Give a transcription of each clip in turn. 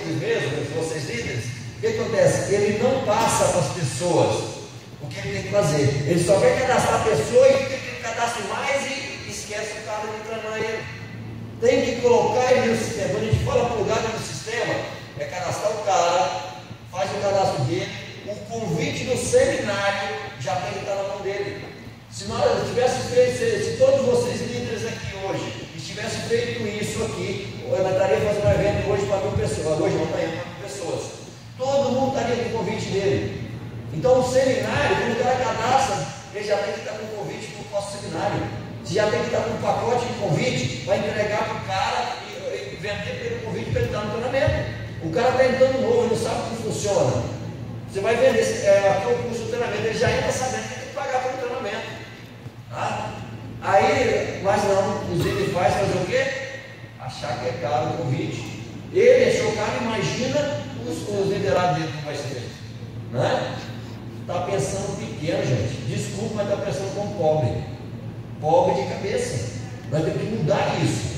líderes mesmo, vocês líderes, o que acontece? Ele não passa para as pessoas o que ele tem que fazer. Ele só quer cadastrar a pessoa e fica que cadastre mais e esquece o cara de treinar ele. Tem que colocar ele no sistema. Quando a gente fala plugar no sistema, é cadastrar o cara, faz o cadastro dele, o convite do seminário já tem que estar na mão dele. Se nós tivéssemos feito, se todos vocês líderes aqui hoje tivessem feito isso aqui, eu estaria fazendo um evento hoje para 1000 pessoas, hoje não está indo para 1000 pessoas. Todo mundo estaria com o convite dele. Então o seminário, quando o cara cadastra, ele já tem que estar com o convite para o nosso seminário. Você já tem que estar com um pacote de convite para entregar para o cara e vender pelo convite para ele estar no treinamento. O cara está entrando novo, ele não sabe como funciona. Você vai vender aqui o curso do treinamento, ele já entra sabendo que tem que pagar pelo treinamento. Tá? Aí, mas não, ele faz fazer o quê? Achar que é caro o convite. Ele achou caro, imagina os liderados dele como vai ser. Né? Está pensando pequeno, gente. Desculpa, mas está pensando como pobre. Pobre de cabeça. Nós temos que mudar isso.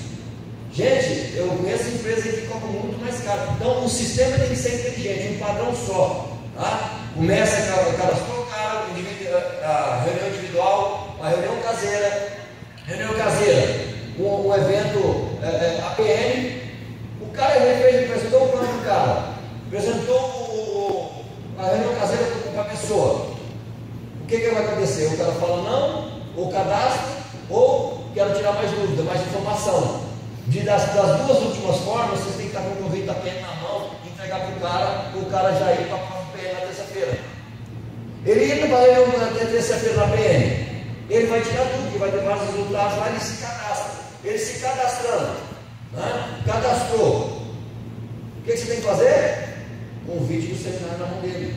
Gente, eu conheço empresas que cobram muito mais caro. Então o sistema tem que ser inteligente, um padrão só. Tá? Começa a cadastrar o cara, a reunião individual, a reunião caseira. Reunião caseira, um evento APM. O cara apresentou o plano do cara, apresentou a reunião caseira para a pessoa. O que vai acontecer? O cara fala não, ou cadastro, ou quero tirar mais dúvida, mais informação. Das duas últimas formas, vocês têm que estar com o convite da PN na mão, entregar para o cara já ir para a PN na terça-feira. Ele entra para a reunião na terça-feira na PN. Ele vai tirar tudo, que vai ter vários resultados lá, ele se cadastra. Ele se cadastrando, né? Cadastrou. O que você tem que fazer? Convite do seminário na mão dele.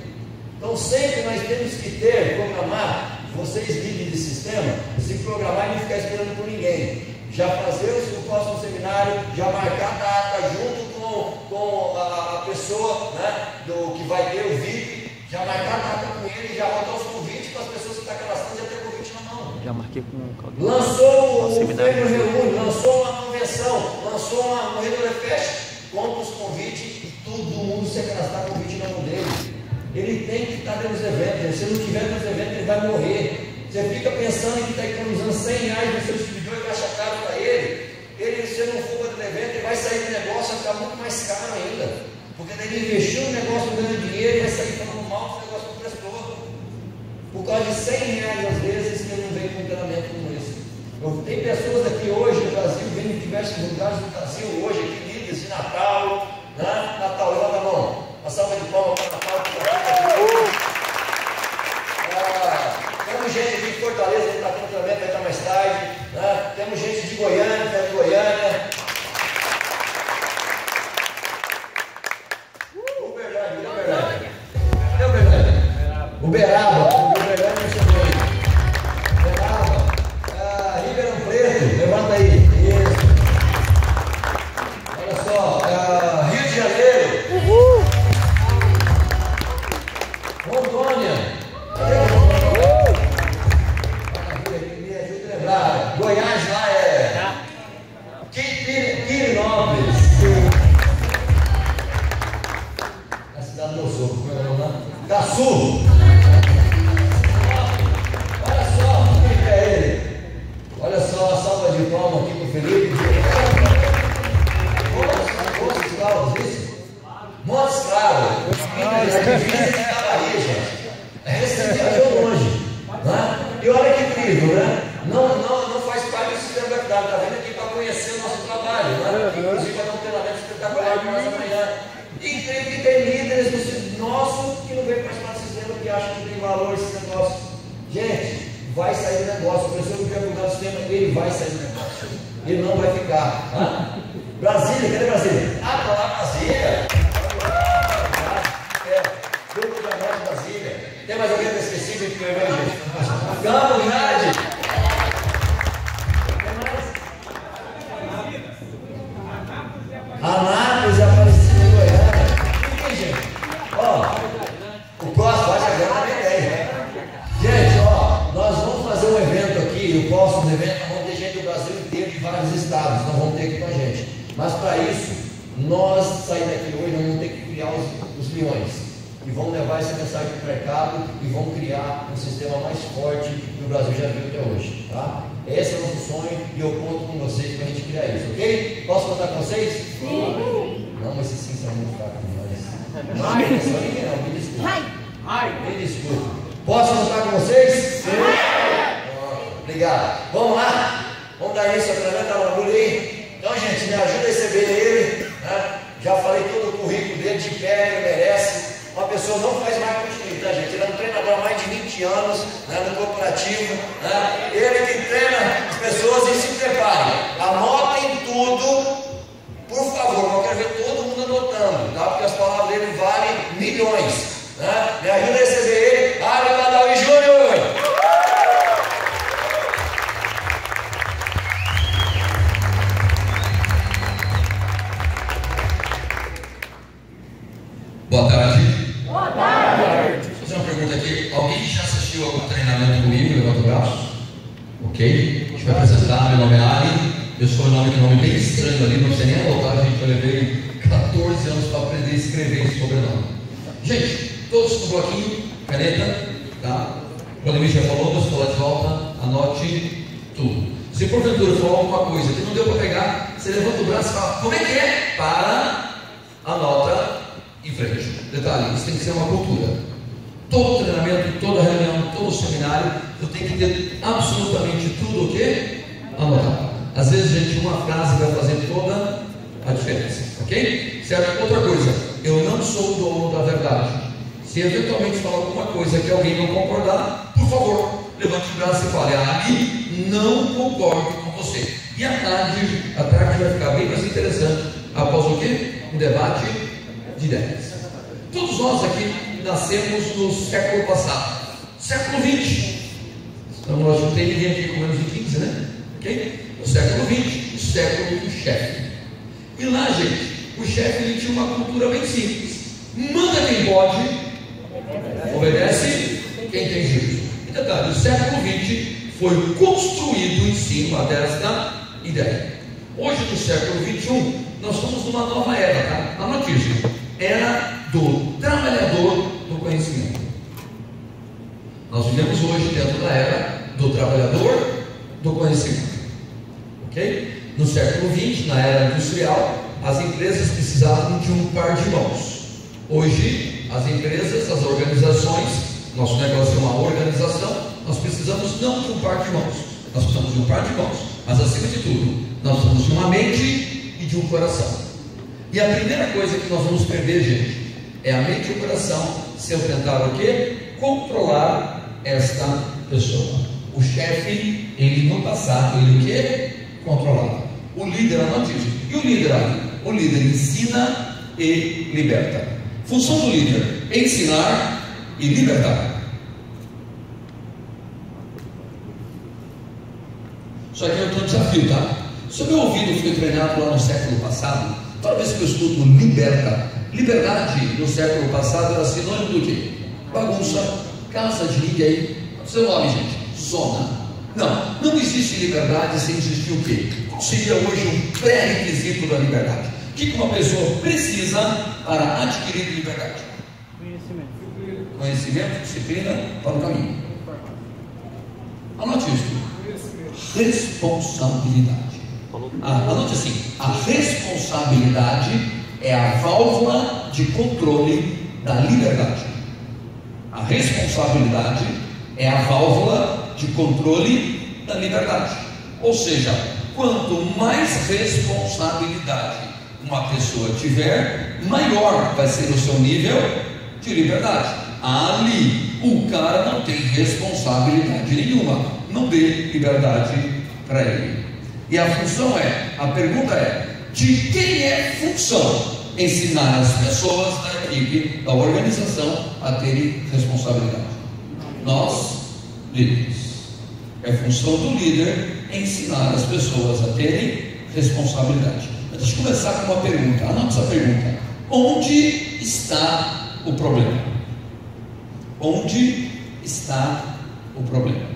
Então sempre nós temos que programar, vocês líderes de sistema, se programar e não ficar esperando por ninguém. Já fazer o próximo seminário, já marcar a data junto com a pessoa, né, que vai ter o VIP, já marcar a data com ele, já botar os convites para as pessoas que estão cadastrando, já ter o convite na mão. Já marquei com o Claudio. Lançou o Prêmio Reúne, lançou uma convenção, lançou uma Rede Fest, compra os convites e todo mundo se cadastrar convite na mão dele. Ele tem que estar nos eventos. Se ele não estiver nos eventos, ele vai morrer. Você fica pensando que está economizando R$100 no seu distribuidor e acha caro para ele. Se ele não for para o evento, ele vai sair do negócio, vai ficar muito mais caro ainda. Porque daí ele investiu no negócio, ganhando dinheiro e vai sair falando mal do negócio que prestou. Por causa de R$100 às vezes, que ele não vem com um treinamento como esse. Tem pessoas aqui hoje no Brasil, vêm em diversos lugares do Brasil, hoje, aqui, líderes de Natal, né? Natal, levanta a mão. Uma salva de palmas para Natal. Temos gente aqui de Fortaleza que está tendo treinamento, vai estar mais tarde. Né? Temos gente de Goiânia, que é de Goiânia. Uberlândia. Cadê Uberlândia? Uberaba. Uberlândia, não sei bem. Uberaba. Ribeirão Preto, levanta aí. Isso. Olha só, Rio de Janeiro. Rondônia. Me ajuda a lembrar. Goiás lá é Quirinópolis. A cidade do Sul, como é o nome lá? Caçu. Olha só, quem é ele? Olha só, a salva de palmas aqui para o Felipe. Montes Claros, isso? Montes Claros. A divisa de Cabaré, gente. Esse viajou longe. Né? E olha que incrível, né? Não faz parte do sistema da cidade. Está vindo aqui para conhecer o nosso trabalho. Né? Inclusive para dar um treinamento espetacular para nós amanhã. Incrível que tem líderes nossos que não vêm participar do sistema, que acham que tem valor esse negócio. Gente, vai sair do negócio. A pessoa que quer mudar o sistema, ele vai sair do negócio. Ele não vai ficar. Tá? Brasília, cadê Brasília? Ah, tá lá Brasília. Grupo de Amor de Brasília. Tem mais alguém específico que eu vejo, gente? Campo Grande. Tem mais? Anápolis, Aparecida e Goiânia. E aí, gente? Ó, o Costa vai chegar também tem. Gente, ó, nós vamos fazer um evento aqui. O próximo evento, nós vamos ter gente do Brasil inteiro, de vários estados. Nós vamos ter aqui com a gente. Mas para isso, Nós saímos daqui hoje, nós vamos ter que criar os leões. E vão levar essa mensagem para o mercado e vão criar um sistema mais forte que o Brasil já viu até hoje, tá? Esse é o nosso sonho e eu conto com vocês para a gente criar isso, ok? Posso contar com vocês? Sim! Não, mas esses sim são muito fracos demais. Não, só ninguém não, me desculpe. Me desculpe. Posso contar com vocês? Sim! Obrigado. Vamos lá? Vamos dar isso, tremenda bagulho aí. Então, gente, me ajuda a receber ele, né? Já falei todo o currículo dele, de pé, ele merece. Uma pessoa não faz marketing, tá, gente? Ele é um treinador há mais de 20 anos, né, no corporativo, né? Ele que treina as pessoas e se preparem. Anotem tudo, por favor. Eu quero ver todo mundo anotando, tá? Porque as palavras dele valem milhões, né? Me ajuda a receber ele. Abre Badawi Júnior! Boa tarde. Boa tarde. Vou fazer uma pergunta aqui. Alguém já assistiu algum treinamento comigo? Levanta o braço. Ok? A gente vai apresentar. Meu nome é Ali. Eu sou um nome bem estranho ali. Não sei nem anotar, gente. Eu levei 14 anos para aprender a escrever esse sobrenome. Gente, todos com bloquinho, caneta, tá? Quando o Michel falou, eu estou lá de volta. Anote tudo. Se porventura falar alguma coisa que não deu para pegar, você levanta o braço e fala: como é que é? Para, anota em frente. Detalhe, isso tem que ser uma cultura. Todo treinamento, toda reunião, todo seminário, eu tenho que ter absolutamente tudo o que? Anotado. Às vezes, gente, uma frase vai fazer toda a diferença, ok? Certo? Outra coisa, eu não sou o dono da verdade. Se eventualmente falar alguma coisa que alguém não concordar, por favor, levante o braço e fale: Ali, não concordo com você. E a tarde vai ficar bem mais interessante após o quê? Um debate de ideias. Todos nós aqui nascemos no século passado, século XX. Então nós não tem ninguém aqui com menos de 15, né? Ok? No século XX, o século do chefe. E lá, gente, o chefe ele tinha uma cultura bem simples: manda quem pode, obedece quem tem juízo. E detalhe, o século XX foi construído em cima desta ideia. Hoje, no século XXI, nós estamos numa nova era, tá? A notícia: era do trabalhador do conhecimento. Nós vivemos hoje dentro da era do trabalhador do conhecimento, ok? No século XX, na era industrial, as empresas precisavam de um par de mãos. Hoje, as empresas, as organizações, nosso negócio é uma organização, nós precisamos não de um par de mãos, nós precisamos de um par de mãos, mas acima de tudo, nós precisamos de uma mente e de um coração. E a primeira coisa que nós vamos perder, gente, é a mente e o coração, se eu tentar o quê? Controlar esta pessoa. O chefe, ele no passado, ele o quê? Controlava. O líder anote isso. E o líder ali? O líder ensina e liberta. Função do líder: ensinar e libertar. Só que eu tenho um desafio, tá? Se o meu ouvido foi treinado lá no século passado, toda vez que eu estudo liberta, liberdade no século passado era sinônimo do quê? Bagunça, casa de ninguém. Seu nome, gente? Zona. Não existe liberdade sem existir o quê? Qual seria hoje um pré-requisito da liberdade? O que uma pessoa precisa para adquirir liberdade? Conhecimento, disciplina para o caminho. Anote isso: responsabilidade. Anote assim: a responsabilidade é a válvula de controle da liberdade. A responsabilidade é a válvula de controle da liberdade. Ou seja, quanto mais responsabilidade uma pessoa tiver, maior vai ser o seu nível de liberdade. Ali, o cara não tem responsabilidade nenhuma, não dê liberdade para ele. E a função a pergunta é: de quem é função ensinar as pessoas da equipe, da organização, a terem responsabilidade? Nós, líderes. É função do líder ensinar as pessoas a terem responsabilidade. Mas deixa eu começar com uma pergunta. A nossa pergunta: onde está o problema? Onde está o problema?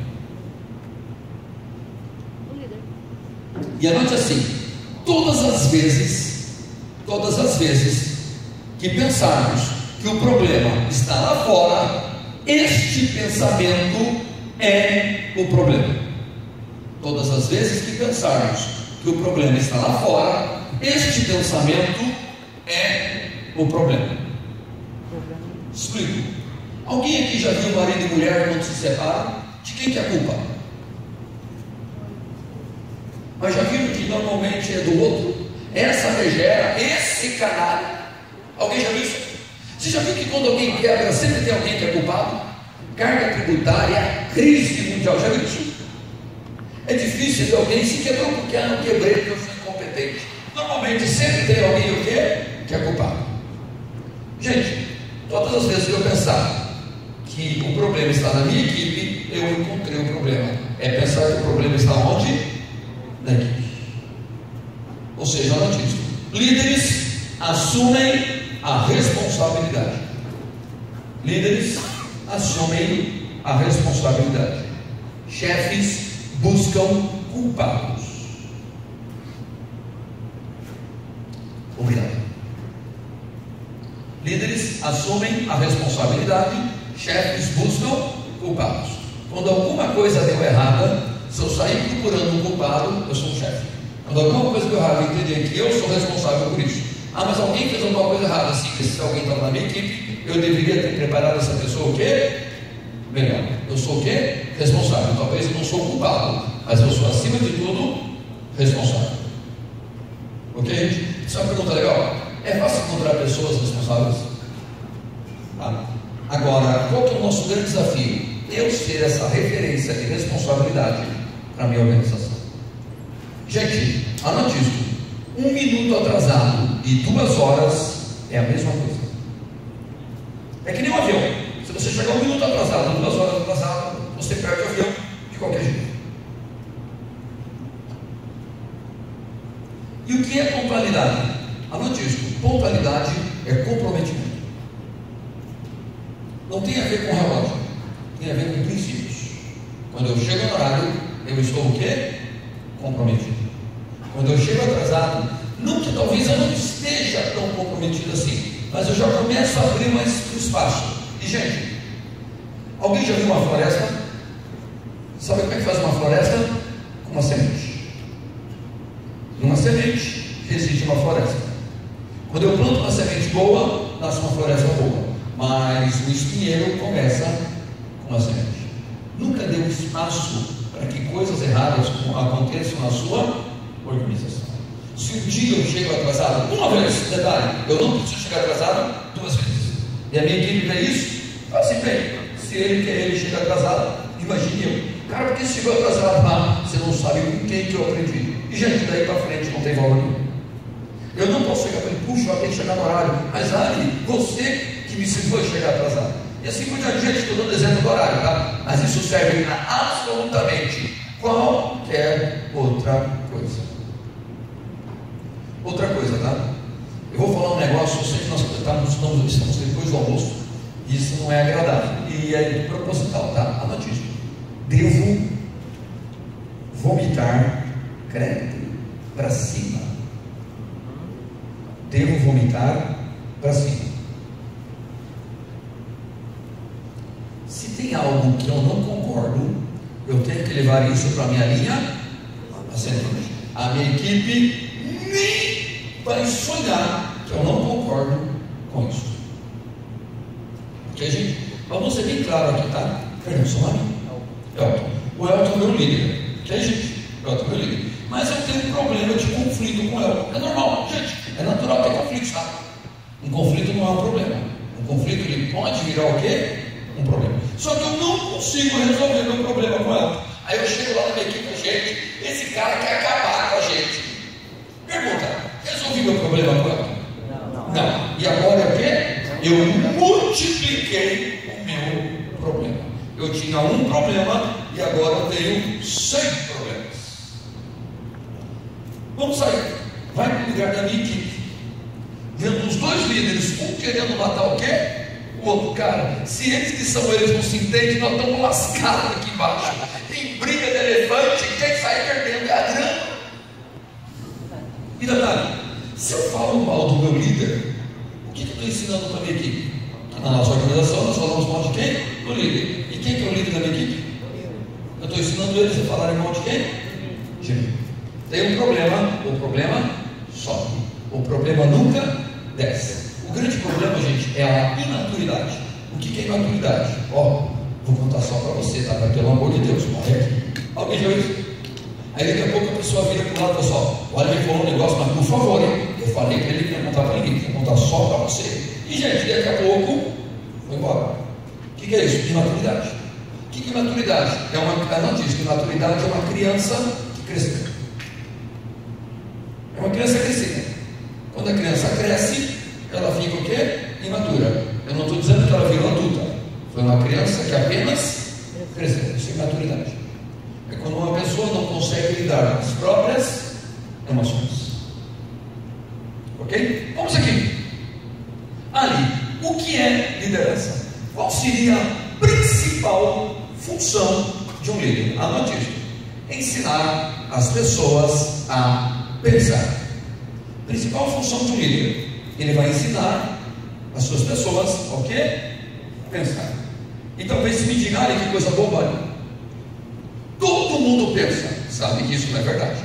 E anote assim: todas as vezes Todas as vezes que pensarmos que o problema está lá fora, este pensamento é o problema. Todas as vezes que pensarmos que o problema está lá fora, este pensamento é o problema. Explico. Alguém aqui já viu marido e mulher quando se separam? De quem que é a culpa? Mas já viram que normalmente é do outro? Essa megera, esse canalha. Alguém já viu isso? Você já viu que quando alguém quebra, sempre tem alguém que é culpado? Carga tributária, crise mundial, já viu isso? É difícil ver alguém se quebrou porque não quebrei, porque eu sou incompetente. Normalmente sempre tem alguém o quê? Que é culpado. Gente, todas as vezes que eu pensar que o problema está na minha equipe, eu encontrei o problema. É pensar que o problema está onde? Na equipe. Ou seja, olha disso. Líderes assumem a responsabilidade. Líderes assumem a responsabilidade. Chefes buscam culpados. Obrigado. Líderes assumem a responsabilidade. Chefes buscam culpados. Quando alguma coisa deu errada, se eu sair procurando um culpado, eu sou um chefe. Quando alguma coisa deu errada, eu entender que eu sou responsável por isso. Ah, mas alguém fez alguma coisa errada. Sim, se alguém estava na minha equipe, eu deveria ter preparado essa pessoa o quê? Melhor. Eu sou o quê? Responsável. Talvez eu não sou culpado, mas eu sou, acima de tudo, responsável. Ok, gente? Isso é uma pergunta legal. É fácil encontrar pessoas responsáveis? Tá. Agora, qual que é o nosso grande desafio? Eu ser essa referência de responsabilidade para a minha organização. Gente, anote isso. 1 minuto atrasado e 2 horas é a mesma coisa. É que nem um avião. Se você chegar 1 minuto atrasado, 2 horas atrasado, você perde o avião de qualquer jeito. E o que é pontualidade? Anote isso. Pontualidade é comprometimento. Não tem a ver com relógio, tem a ver com princípios. Quando eu chego no horário, eu estou o quê? Comprometido. Quando eu chego atrasado, não que talvez eu não esteja tão comprometido assim, mas eu já começo a abrir mais espaço. E gente, alguém já viu uma floresta? Sabe como é que faz uma floresta? Com uma semente. Numa semente reside uma floresta. Quando eu planto uma semente boa, nasce uma floresta boa. Mas o espinheiro começa com uma semente. Nunca deu espaço para que coisas erradas aconteçam na sua organização. Se um dia eu chego atrasado, uma vez, detalhe, eu não preciso chegar atrasado 2 vezes. E a minha equipe vê isso, fala assim, bem, se ele quer, ele chega atrasado, imagine eu. Cara, porque se chegou atrasado lá, você não sabe com quem que eu aprendi. E gente, daí para frente não tem valor nenhum. Eu não posso chegar para ele, puxa, eu tenho que chegar no horário. Mas Ali, você que me ensinou a chegar atrasado. E assim por diante, gente, estou dando exemplo do horário, tá? Mas isso serve para absolutamente qualquer outra coisa. Outra coisa, tá? Eu vou falar um negócio, eu sei que nós estamos depois do almoço, e isso não é agradável, e é proposital, tá? Anote isso. Devo vomitar crédito para cima. Devo vomitar para cima. Se tem algo que eu não concordo, eu tenho que levar isso para a minha linha ascendente. A minha equipe nem vai sonhar que eu não concordo com isso. Ok, gente? Vamos ser bem claro aqui, tá? Perdão, seu nome? Elton. O Elton é meu líder. Ok, gente? O Elton é meu líder. Mas eu tenho um problema de conflito com o Elton. É normal, gente. É natural ter conflito, tá? Um conflito não é um problema. Um conflito ele pode virar o quê? Um problema. Só que eu não consigo resolver meu problema com ela. Aí eu chego lá na minha equipe, gente, esse cara quer acabar com a gente. Pergunta, resolvi meu problema com ela? Não. E agora o quê? Eu multipliquei o meu problema. Eu tinha um problema e agora eu tenho 100 problemas. Vamos sair. Vai para o lugar da minha equipe. Vendo os 2 líderes, um querendo matar o quê? O outro cara. Se eles que são eles não se entendem, nós estamos lascados aqui embaixo. Tem briga de elefante, quem sai perdendo é a grama. E detalhe, Se eu falo mal do meu líder, o que eu estou ensinando para a minha equipe? Na nossa organização, nós falamos mal de quem? Do líder. E quem que é o líder da minha equipe? Eu estou ensinando eles a falarem mal de quem? De mim. Tem um problema, o problema sobe. O problema nunca desce. O grande problema, gente, é a imaturidade. O que é imaturidade? Ó, vou contar só para você, tá? Pelo amor de Deus, morre aqui. Alguém já viu isso? Aí daqui a pouco a pessoa vira para o lado, pessoal, olha, ele falou um negócio, mas por favor, hein? Eu falei para ele que não ia contar para ninguém, que ia contar só para você. E, gente, daqui a pouco, foi embora. O que é isso? Imaturidade. O que é imaturidade? Ela diz que imaturidade é uma criança que cresceu. É uma criança crescida. Quando a criança cresce, ela fica o quê? Imatura. Eu não estou dizendo que ela virou adulta. Foi uma criança que apenas cresceu. Isso é imaturidade. É quando uma pessoa não consegue lidar com as próprias emoções. Ok? Vamos aqui. Ali, o que é liderança? Qual seria a principal função de um líder? Anote isso. Ensinar as pessoas a pensar. Principal função de um líder. Ele vai ensinar as suas pessoas o que? Pensar. E talvez me digam, olha que coisa boba. Todo mundo pensa. Sabe que isso não é verdade.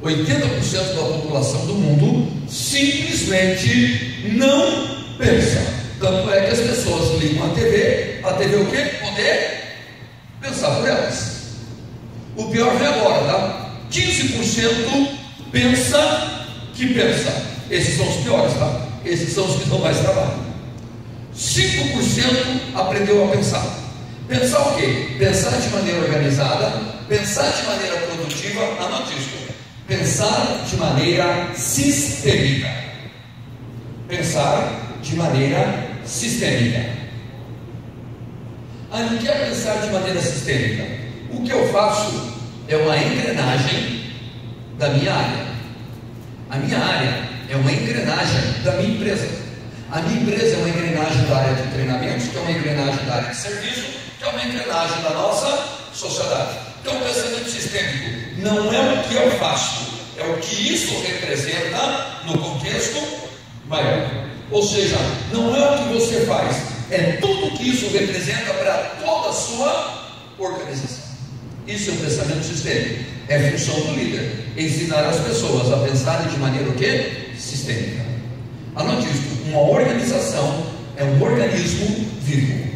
80% da população do mundo simplesmente não pensa. Tanto é que as pessoas ligam a TV o quê? Poder pensar por elas. O pior vem agora, tá? 15% pensa que pensa. Esses são os piores, tá? Esses são os que dão mais trabalho. 5% aprendeu a pensar. Pensar o quê? Pensar de maneira organizada, pensar de maneira produtiva, anote isso. Pensar de maneira sistêmica. Pensar de maneira sistêmica. Ah, não quer pensar de maneira sistêmica. O que eu faço é uma engrenagem da minha área. A minha área é uma engrenagem da minha empresa. A minha empresa é uma engrenagem da área de treinamentos, que é uma engrenagem da área de serviço, que é uma engrenagem da nossa sociedade. Então, o pensamento sistêmico não é o que eu faço, é o que isso representa no contexto maior. Ou seja, não é o que você faz, é tudo o que isso representa para toda a sua organização. Isso é um pensamento sistêmico. É função do líder ensinar as pessoas a pensarem de maneira o quê? Sistêmica. Anote isso. Uma organização é um organismo vivo.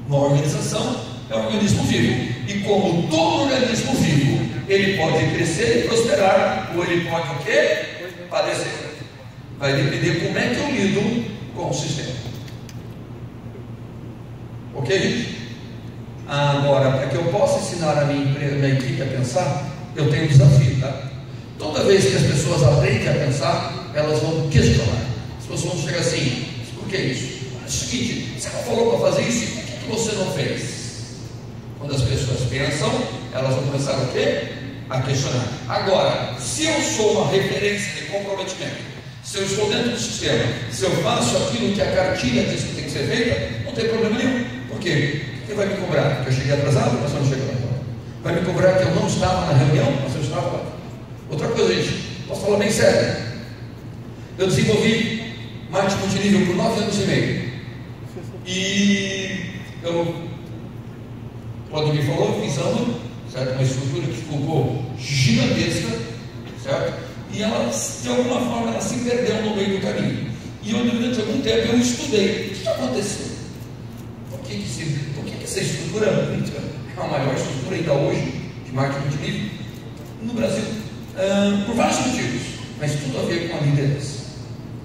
Uma organização é um organismo vivo. E como todo organismo vivo, ele pode crescer e prosperar, ou ele pode o quê? Padecer. Vai depender como é que eu lido com o sistema. Ok, gente? Agora, para que eu possa ensinar a minha equipe a pensar, eu tenho um desafio, tá? Toda vez que as pessoas aprendem a pensar, elas vão questionar. As pessoas vão chegar assim: por que isso? É o seguinte, você não falou para fazer isso, por que você não fez? Quando as pessoas pensam, elas vão começar o quê? A questionar. Agora, se eu sou uma referência de comprometimento, se eu estou dentro do sistema, se eu faço aquilo que a cartilha diz que tem que ser feita, não tem problema nenhum. Por quê? Quem vai me cobrar? Que eu cheguei atrasado, mas eu não cheguei lá. Vai me cobrar que eu não estava na reunião, mas eu estava lá. Outra coisa, gente, posso falar bem sério. Eu desenvolvi marketing multinível por 9 anos e meio. E eu, quando me falou, fiz aula, certo? Uma estrutura que ficou gigantesca, certo? E ela, de alguma forma, ela se perdeu no meio do caminho. E eu, durante algum tempo, eu estudei. O que aconteceu? Por que essa estrutura é a maior estrutura ainda hoje de marketing multinível no Brasil? Por vários motivos, mas tudo a ver com a liderança.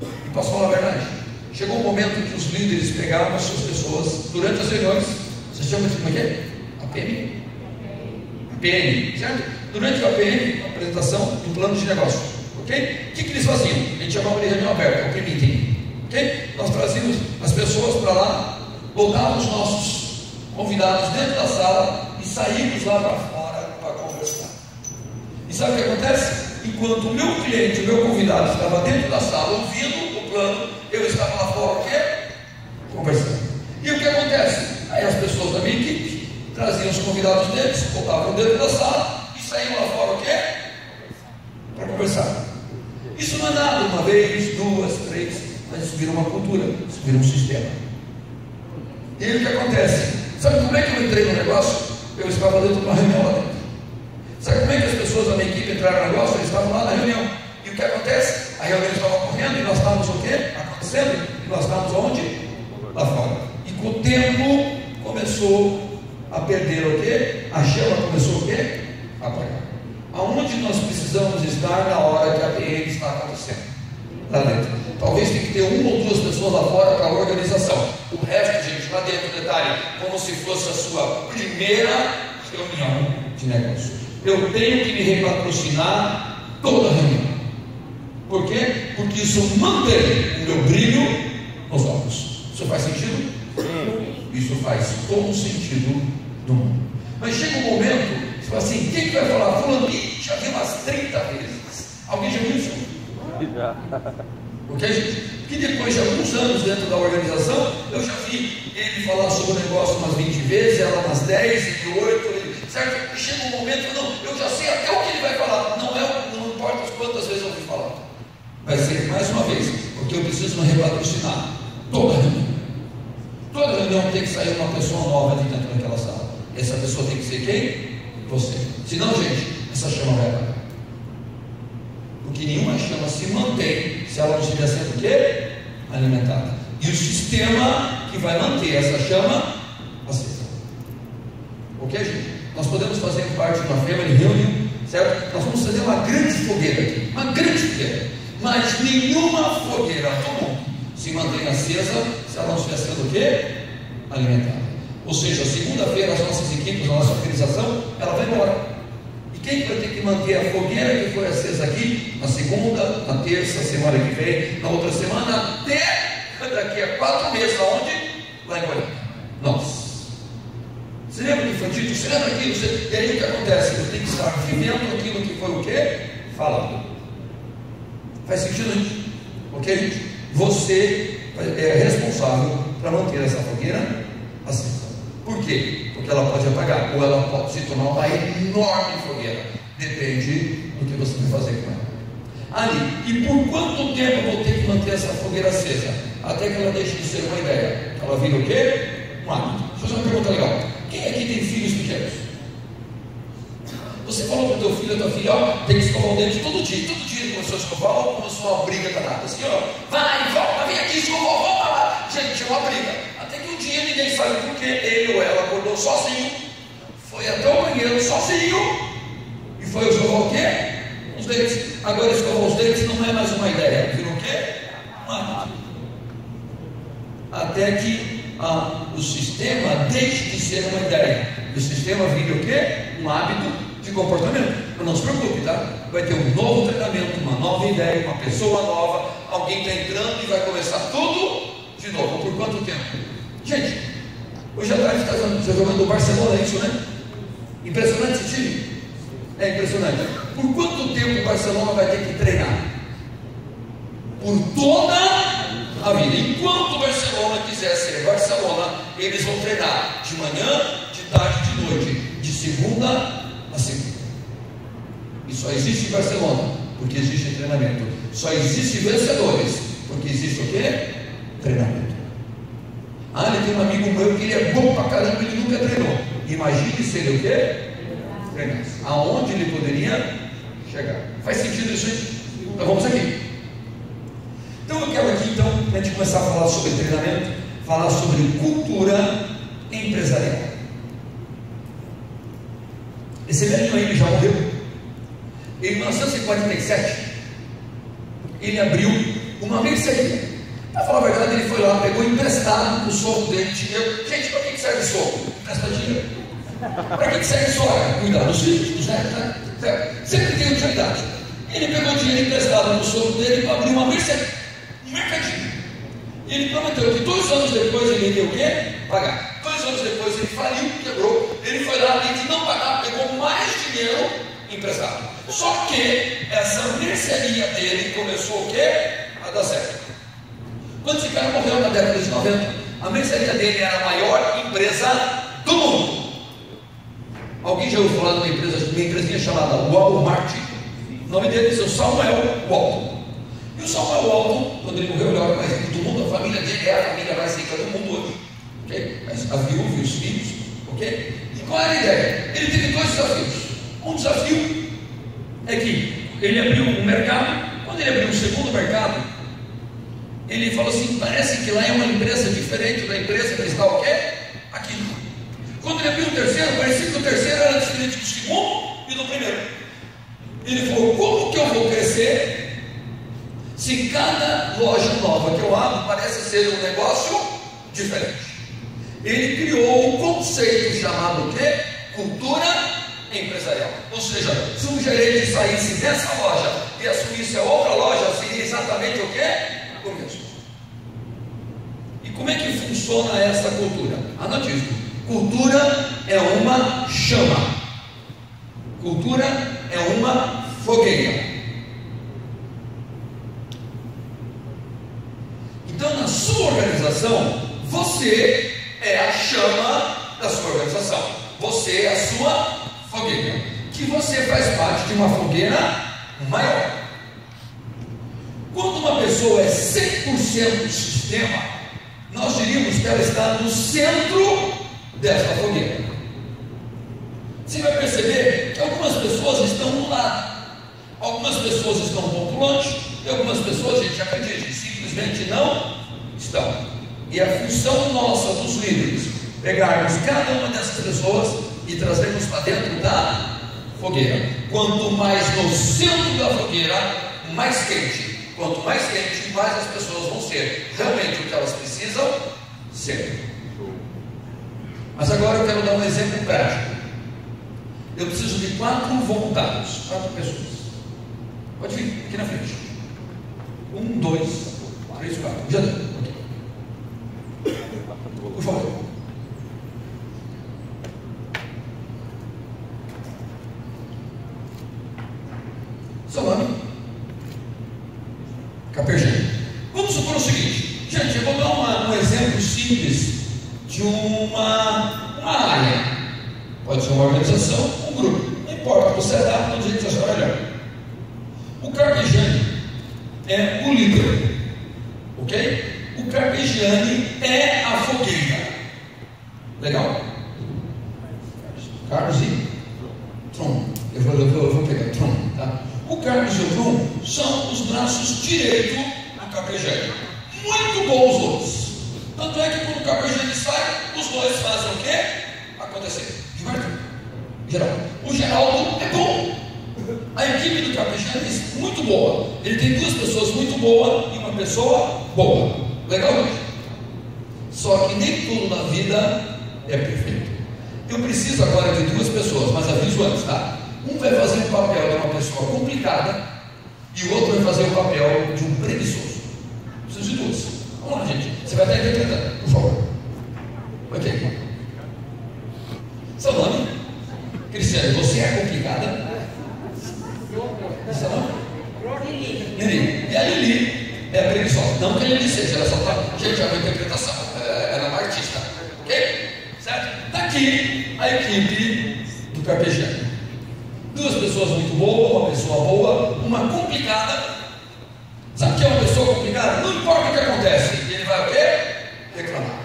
E posso falar a verdade? Chegou um momento que os líderes pegavam as suas pessoas durante as reuniões. Vocês chamam de como é que é? APM? APM, certo? Durante a APM, a apresentação do plano de negócio, ok? O que eles faziam? A gente chamava de reunião aberta, o meeting, ok? Nós trazíamos as pessoas para lá, botávamos os nossos convidados dentro da sala e saímos lá para fora para conversar. E sabe o que acontece? Enquanto o meu cliente, o meu convidado estava dentro da sala ouvindo o plano, eu estava lá fora o quê? Conversando. E o que acontece? Aí as pessoas da minha equipe traziam os convidados deles, botavam dentro da sala e saíam lá fora o quê? conversar. Isso não é nada, uma vez, duas, três, mas isso vira uma cultura, isso vira um sistema. E aí o que acontece? Sabe como é que eu entrei no negócio? Eu estava dentro de uma reunião lá dentro. Sabe como é que as pessoas da minha equipe entraram no negócio? Eles estavam lá na reunião. E o que acontece? A reunião estava ocorrendo e nós estávamos o quê? Acontecendo. E nós estávamos onde? Lá fora. E com o tempo começou a perder o quê? A chama começou o quê? A apagar. Aonde nós precisamos estar na hora que a PM está acontecendo? Lá dentro. Talvez tenha que ter uma ou duas pessoas lá fora para a organização. O resto, gente, lá dentro, detalhe, como se fosse a sua primeira reunião de negócio. Eu tenho que me repatrocinar toda a reunião. Por quê? Porque isso mantém o meu brilho nos olhos. Isso faz sentido? Isso faz todo sentido do mundo. Mas chega um momento, você fala assim, quem que vai falar? Fulano, já vi umas 30 vezes. Alguém já viu isso? Ok, gente? Que depois de alguns anos dentro da organização, eu já vi ele falar sobre o negócio umas 20 vezes, ela umas 10, e 8, certo? E chega um momento, não, eu já sei até o que ele vai falar. Não importa quantas vezes eu ouvi falar. Vai ser mais uma vez, porque eu preciso me repatrocinar toda reunião. Toda reunião tem que sair uma pessoa nova de dentro daquela sala. Essa pessoa tem que ser quem? Você. Senão, gente, essa chama vai apagar. Porque nenhuma chama se mantém se ela não estiver sendo o quê? Alimentada. E o sistema que vai manter essa chama acesa. Ok, gente? Nós podemos fazer parte de uma family reunião, certo? Nós vamos fazer uma grande fogueira aqui. Uma grande fogueira. Mas nenhuma fogueira do mundo se mantém acesa se ela não estiver sendo o quê? Alimentada. Ou seja, segunda-feira as nossas equipes, a nossa organização, ela vai embora. E quem vai ter que manter a fogueira que foi acesa aqui na segunda, na terça, semana que vem, na outra semana, até daqui a 4 meses, aonde? Lá em Goiânia. Nós. Você lembra que foi dito? Você lembra aquilo? E aí o que acontece? Eu tenho que estar vivendo aquilo que foi o quê? Falado. Faz sentido, gente? Ok, gente? Você é responsável para manter essa fogueira acesa. Por quê? Porque ela pode apagar, ou ela pode se tornar uma enorme fogueira. Depende do que você vai fazer com ela. Ali, e por quanto tempo eu vou ter que manter essa fogueira acesa? Até que ela deixe de ser uma ideia. Ela vira o quê? Um hábito. Deixa eu fazer uma pergunta legal. Quem aqui tem filhos pequenos? Você falou para o teu filho, a tua filha, ó, tem que escovar o dente todo dia. Todo dia ele começou a escovar, ou começou uma briga danada. Assim, ó, vai, volta, vem aqui, escovou, volta lá. Gente, é uma briga. Até que um dia ninguém sabe por que ele ou ela acordou sozinho, foi até o banheiro sozinho, e foi escovar o quê? Os dentes. Agora escovar os dentes não é mais uma ideia, virou o quê? Um hábito. Até que o sistema deixe de ser uma ideia. O sistema vira o quê? Um hábito de comportamento. Mas não se preocupe, tá? Vai ter um novo treinamento, uma nova ideia, uma pessoa nova, alguém está entrando e vai começar tudo de novo. Por quanto tempo? Gente, hoje à tarde está jogando o Barcelona, é isso, né? Impressionante esse time? É impressionante. Por quanto tempo o Barcelona vai ter que treinar? Por toda a vida. Enquanto o Barcelona quiser ser Barcelona, eles vão treinar de manhã, de tarde, de noite, de segunda a segunda. E só existe Barcelona porque existe treinamento. Só existe vencedores porque existe o quê? Treinamento. Ele tem um amigo meu que ele é bom pra caramba, ele nunca treinou. Imagine se ele o quê? Treinasse. Aonde ele poderia chegar? Faz sentido isso aí? Então vamos aqui. Então eu quero aqui, a gente começar a falar sobre treinamento, falar sobre cultura empresarial. Esse velhinho aí já morreu. Em 1947, ele abriu uma mercearia. Para falar a verdade, ele foi lá, pegou emprestado o soco dele, dinheiro. Gente, para que serve soco? Empresta dinheiro. Para que serve soco? Cuidar dos filhos, dos netos, né? Sempre tem utilidade. Ele pegou dinheiro emprestado no soco dele para abrir uma mercearia, um mercadinho. E ele prometeu que 2 anos depois ele iria o quê? Pagar. 2 anos depois ele faliu, quebrou. Ele foi lá, além de não pagar, pegou mais dinheiro emprestado. Só que essa mercearia dele começou o quê? A dar certo. Quando esse cara morreu na década de 90, a mercearia dele era a maior empresa do mundo. Alguém já ouviu falar de uma empresinha chamada Walmart? O nome dele é o Samuel Walton. E o Samuel Walton, quando ele morreu, ele era o mais rico do mundo. A família dele é a família mais rica do mundo hoje, ok? A viúva e os filhos, ok? E qual era a ideia? Ele teve dois desafios. Um desafio é que ele abriu um mercado. Quando ele abriu um segundo mercado, ele falou assim: parece que lá é uma empresa diferente da empresa que está o quê? Aqui. Quando ele abriu o terceiro, parecia que o terceiro era diferente do segundo e do primeiro. Ele falou: como que eu vou crescer se cada loja nova que eu abro parece ser um negócio diferente? Ele criou um conceito chamado o quê? Cultura empresarial. Ou seja, se um gerente saísse dessa loja e assumisse a outra loja, seria exatamente o quê? O mesmo. E como é que funciona essa cultura? Anote isso. Cultura é uma chama. Cultura é uma fogueira. Então, na sua organização, você é a chama da sua organização. Você é a sua fogueira. Que você faz parte de uma fogueira maior. Quando uma pessoa é 100% sistema, nós diríamos que ela está no centro dessa fogueira. Você vai perceber que algumas pessoas estão no lado, algumas pessoas estão um pouco longe, e algumas pessoas, a gente acredita, simplesmente não estão. E a função nossa dos líderes, pegarmos cada uma dessas pessoas e trazermos para dentro da fogueira. Quanto mais no centro da fogueira, mais quente. Quanto mais quente, mais as pessoas vão ser realmente o que elas precisam ser. Mas agora eu quero dar um exemplo prático. Eu preciso de 4 voluntários, 4 pessoas. Pode vir aqui na frente. 1, 2, 3, 4. Já deu. Por favor. Seu nome? Capergênio. Vamos supor o seguinte, gente, eu vou dar um exemplo simples de uma área. Pode ser uma organização, um grupo. Não importa, você dá do jeito que você achar melhor. O Carpegiani é o líder, ok? O Carpegiani é a fogueira. Legal? Carlos e Tron. Eu vou pegar Tron, tá? O Carlos e o Tron são os braços direitos do Carpegiani. Muito bons os dois. Tanto é que quando o Carpegiani sai, os dois fazem o quê? Acontecer. Geraldo. O Geraldo é bom. A equipe do Carpegiani é muito boa. Ele tem 2 pessoas muito boas e uma pessoa boa. Legal, gente? Só que nem tudo na vida é perfeito. Eu preciso agora de 2 pessoas, mas aviso antes, tá? Um vai fazer o papel de uma pessoa complicada e o outro vai fazer o papel de um preguiçoso. Preciso de 2. Vamos lá, gente. Você vai estar interpretando, por favor. Ok. Seu nome? Cristiane, você é complicada? Seu nome? Lili. E a Lili é preguiçosa. Não que a Lili seja, ela só está. Gente, é uma interpretação. Ela é uma artista. Ok? Certo? Daqui a equipe do Carpegiani. 2 pessoas muito boas, uma pessoa boa, uma complicada. Sabe o que é uma pessoa complicada? Não importa o que acontece, ele vai o quê? Reclamar.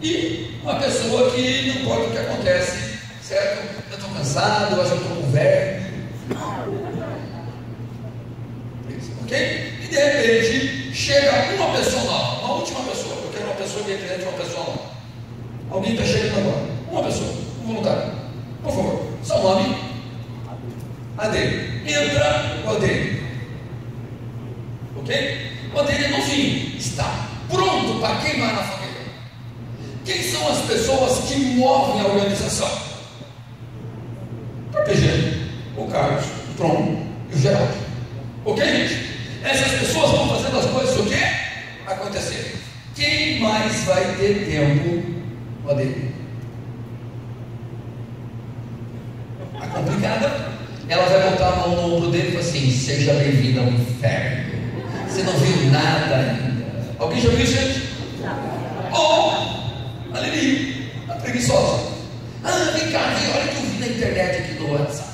E uma pessoa que não importa o que acontece, certo? Eu estou cansado, eu acho que eu estou com verme. Ok? E de repente chega uma pessoa nova, uma última pessoa. Eu quero uma pessoa que é cliente, uma pessoa nova. Alguém está chegando agora. Uma pessoa, um voluntário. Por favor, seu nome? Adele. Entra o Adele. Ok? O Adele no fim está pronto para queimar na fogueira. Quem são as pessoas que movem a organização? O Carpegiani, o Carlos, o Tron e o Geraldo. Ok, gente? Essas pessoas vão fazendo as coisas o quê? Acontecer. Quem mais vai ter tempo? O Adele. A complicada, ela vai botar a mão no ombro dele e falar assim: seja bem-vindo ao inferno. Você não viu nada ainda. Alguém já viu isso, gente? Ou a Lili, a preguiçosa. Vem cá, olha o que eu vi na internet aqui no WhatsApp.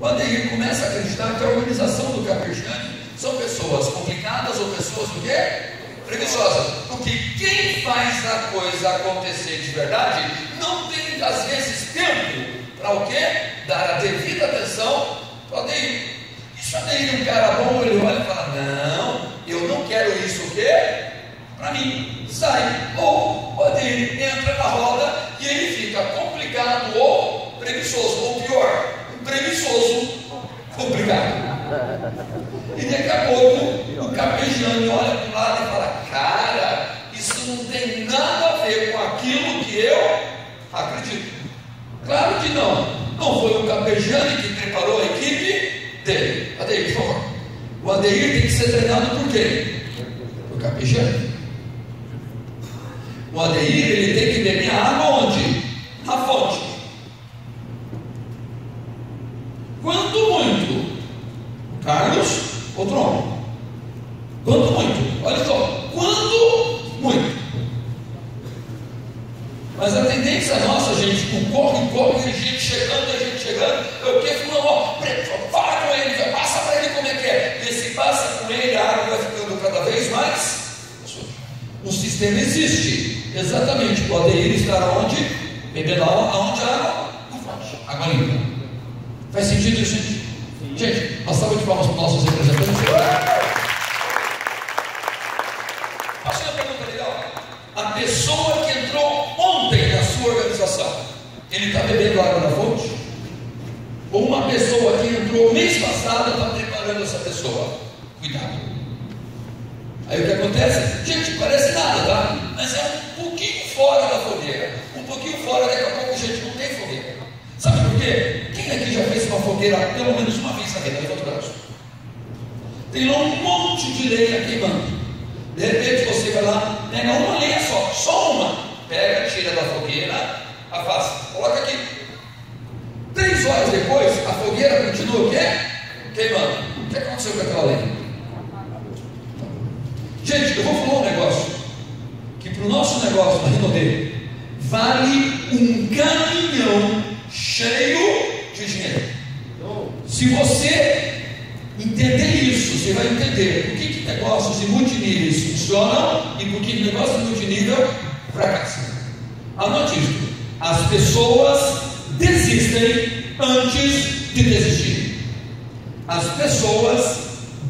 O Adair começa a acreditar que a organização do Carpegiani são pessoas complicadas ou pessoas o quê? Preguiçosas. Porque quem faz a coisa acontecer de verdade não tem às vezes tempo para o quê? Dar a devida atenção para o Adair. E se o Adair é um cara bom, ele olha e fala: não, eu não quero isso o quê? Para mim, sai. Ou o Adair entra na roda e ele fica complicado ou preguiçoso, ou pior, preguiçoso complicado. E daqui a pouco o Carpegiani olha para o lado e fala: cara, isso não tem nada a ver com aquilo que eu acredito. Claro que não. Não foi o Carpegiani que preparou a equipe dele. Adair, por favor. O Adair tem que ser treinado por quem? Por Carpegiani. O Adair, ele tem que beber a água onde? Na fonte. Quanto muito? Carlos ou Tron? Quanto muito? Olha só, quanto muito? Mas a tendência nossa, gente, com corre, a gente chegando, eu quero não, fala com ele, passa para ele como é que é. E se passa com ele, a água vai ficando cada vez mais. O sistema existe, exatamente. O Adair estar onde? Bebendo água, aonde a água? Na fonte, água limpa. Faz sentido isso, gente? Gente, uma salva de palmas para os nossos representantes. Faça uma pergunta legal. A pessoa que entrou ontem na sua organização, ele está bebendo água da fonte? Ou uma pessoa que entrou mês passado está preparando essa pessoa? Cuidado. Aí o que acontece? Gente, parece nada, tá? Mas é um pouquinho fora da fogueira. Um pouquinho fora, daqui a pouco, gente, não tem fogueira. Sabe por quê? Quem aqui já fez uma fogueira pelo menos uma vez na vida? Levanta o braço. Tem lá um monte de lenha queimando. De repente você vai lá, pega uma lenha só uma. Pega, tira da fogueira, afasta, coloca aqui. 3 horas depois, a fogueira continua o quê? Queimando. O que aconteceu com aquela lenha? Gente, eu vou falar um negócio que para o nosso negócio na Rinode vale um caminhão cheio de dinheiro. Se você entender isso, você vai entender por que negócios de multiníveis funcionam e por que negócios de multinível fracassam. Anote isso: as pessoas desistem antes de desistir. As pessoas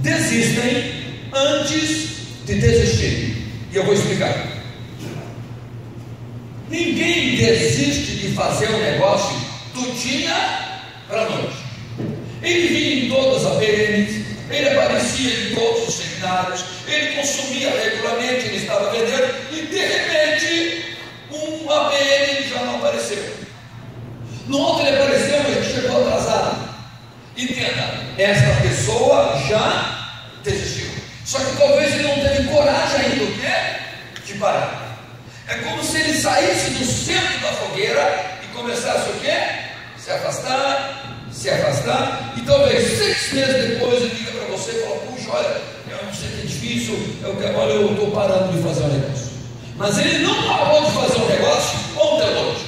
desistem antes de desistir. E eu vou explicar. Ninguém desiste de fazer um negócio do dia para a noite. Ele vinha em todas as APMs, ele aparecia em todos os seminários, ele consumia regularmente, ele estava vendendo, e de repente um APM já não apareceu. No outro ele apareceu, mas ele chegou atrasado. Entenda, esta pessoa já desistiu. Só que talvez ele não teve coragem ainda, o quê? De parar. É como se ele saísse do centro da fogueira e começasse o quê? Se afastar, e talvez 6 meses depois ele liga para você e fala: puxa, olha, eu não sei que é difícil, olha, eu estou parando de fazer um negócio. Mas ele não parou de fazer um negócio ontem à noite.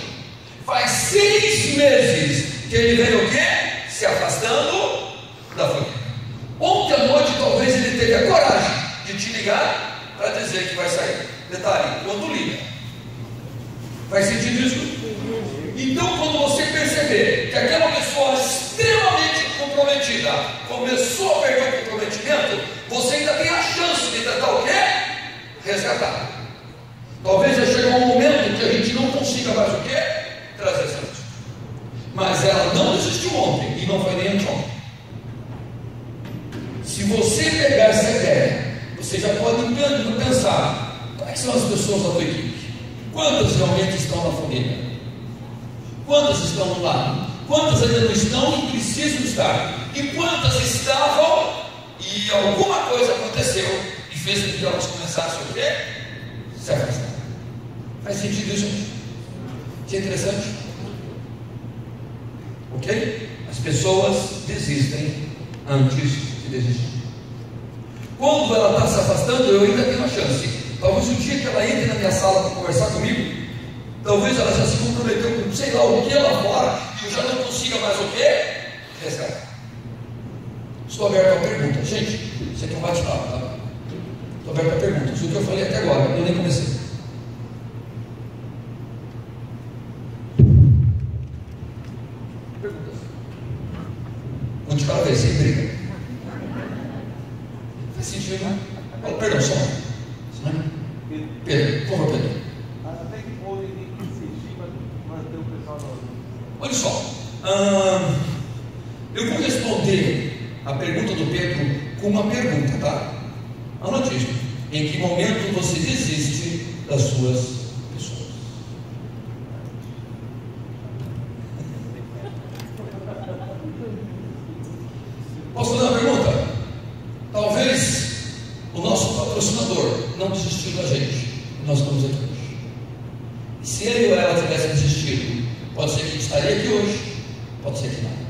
Faz 6 meses que ele veio o quê? Se afastando da fogueira. Ontem à noite talvez ele teve a coragem de te ligar para dizer que vai sair. Detalhe, quando liga. Faz sentido isso? Então, quando você perceber que aquela pessoa extremamente comprometida começou a perder o comprometimento, você ainda tem a chance de tentar o quê? Resgatar. Talvez já chegue um momento que a gente não consiga mais o quê? Trazer essa pessoa. Mas ela não desistiu ontem e não foi nem anteontem. Se você pegar essa ideia, você já pode pensar: como é que são as pessoas da tua equipe? Quantas realmente estão na fogueira? Quantas estão no lado? Quantas ainda não estão e precisam estar? E quantas estavam e alguma coisa aconteceu e fez com que elas começassem a quê? Se afastar. Faz sentido isso? Isso é interessante? Ok? As pessoas desistem antes de desistir. Quando ela está se afastando, eu ainda tenho uma chance. Talvez o dia que ela entre na minha sala para conversar comigo, talvez ela já se comprometeu com sei lá o que lá fora, e eu já não consiga mais o quê? Estou aberto a perguntas. Gente, isso aqui é um bate-papo, tá? Estou aberto a perguntas. O que eu falei até agora, eu nem comecei. Perguntas. Um de cada vez, sem briga. Faz sentido, né? Perdão, só. Pedro, por favor, Pedro. Até que ponto ele tem que insistir para manter o pessoal na... Olha só, eu vou responder a pergunta do Pedro com uma pergunta, tá? Anote isso. Em que momento você desiste das suas pessoas? Posso fazer uma pergunta? Talvez o nosso patrocinador não desistiu da gente. Nós estamos aqui hoje. Se ele ou ela tivesse desistido, pode ser que a gente estaria aqui hoje, pode ser que não.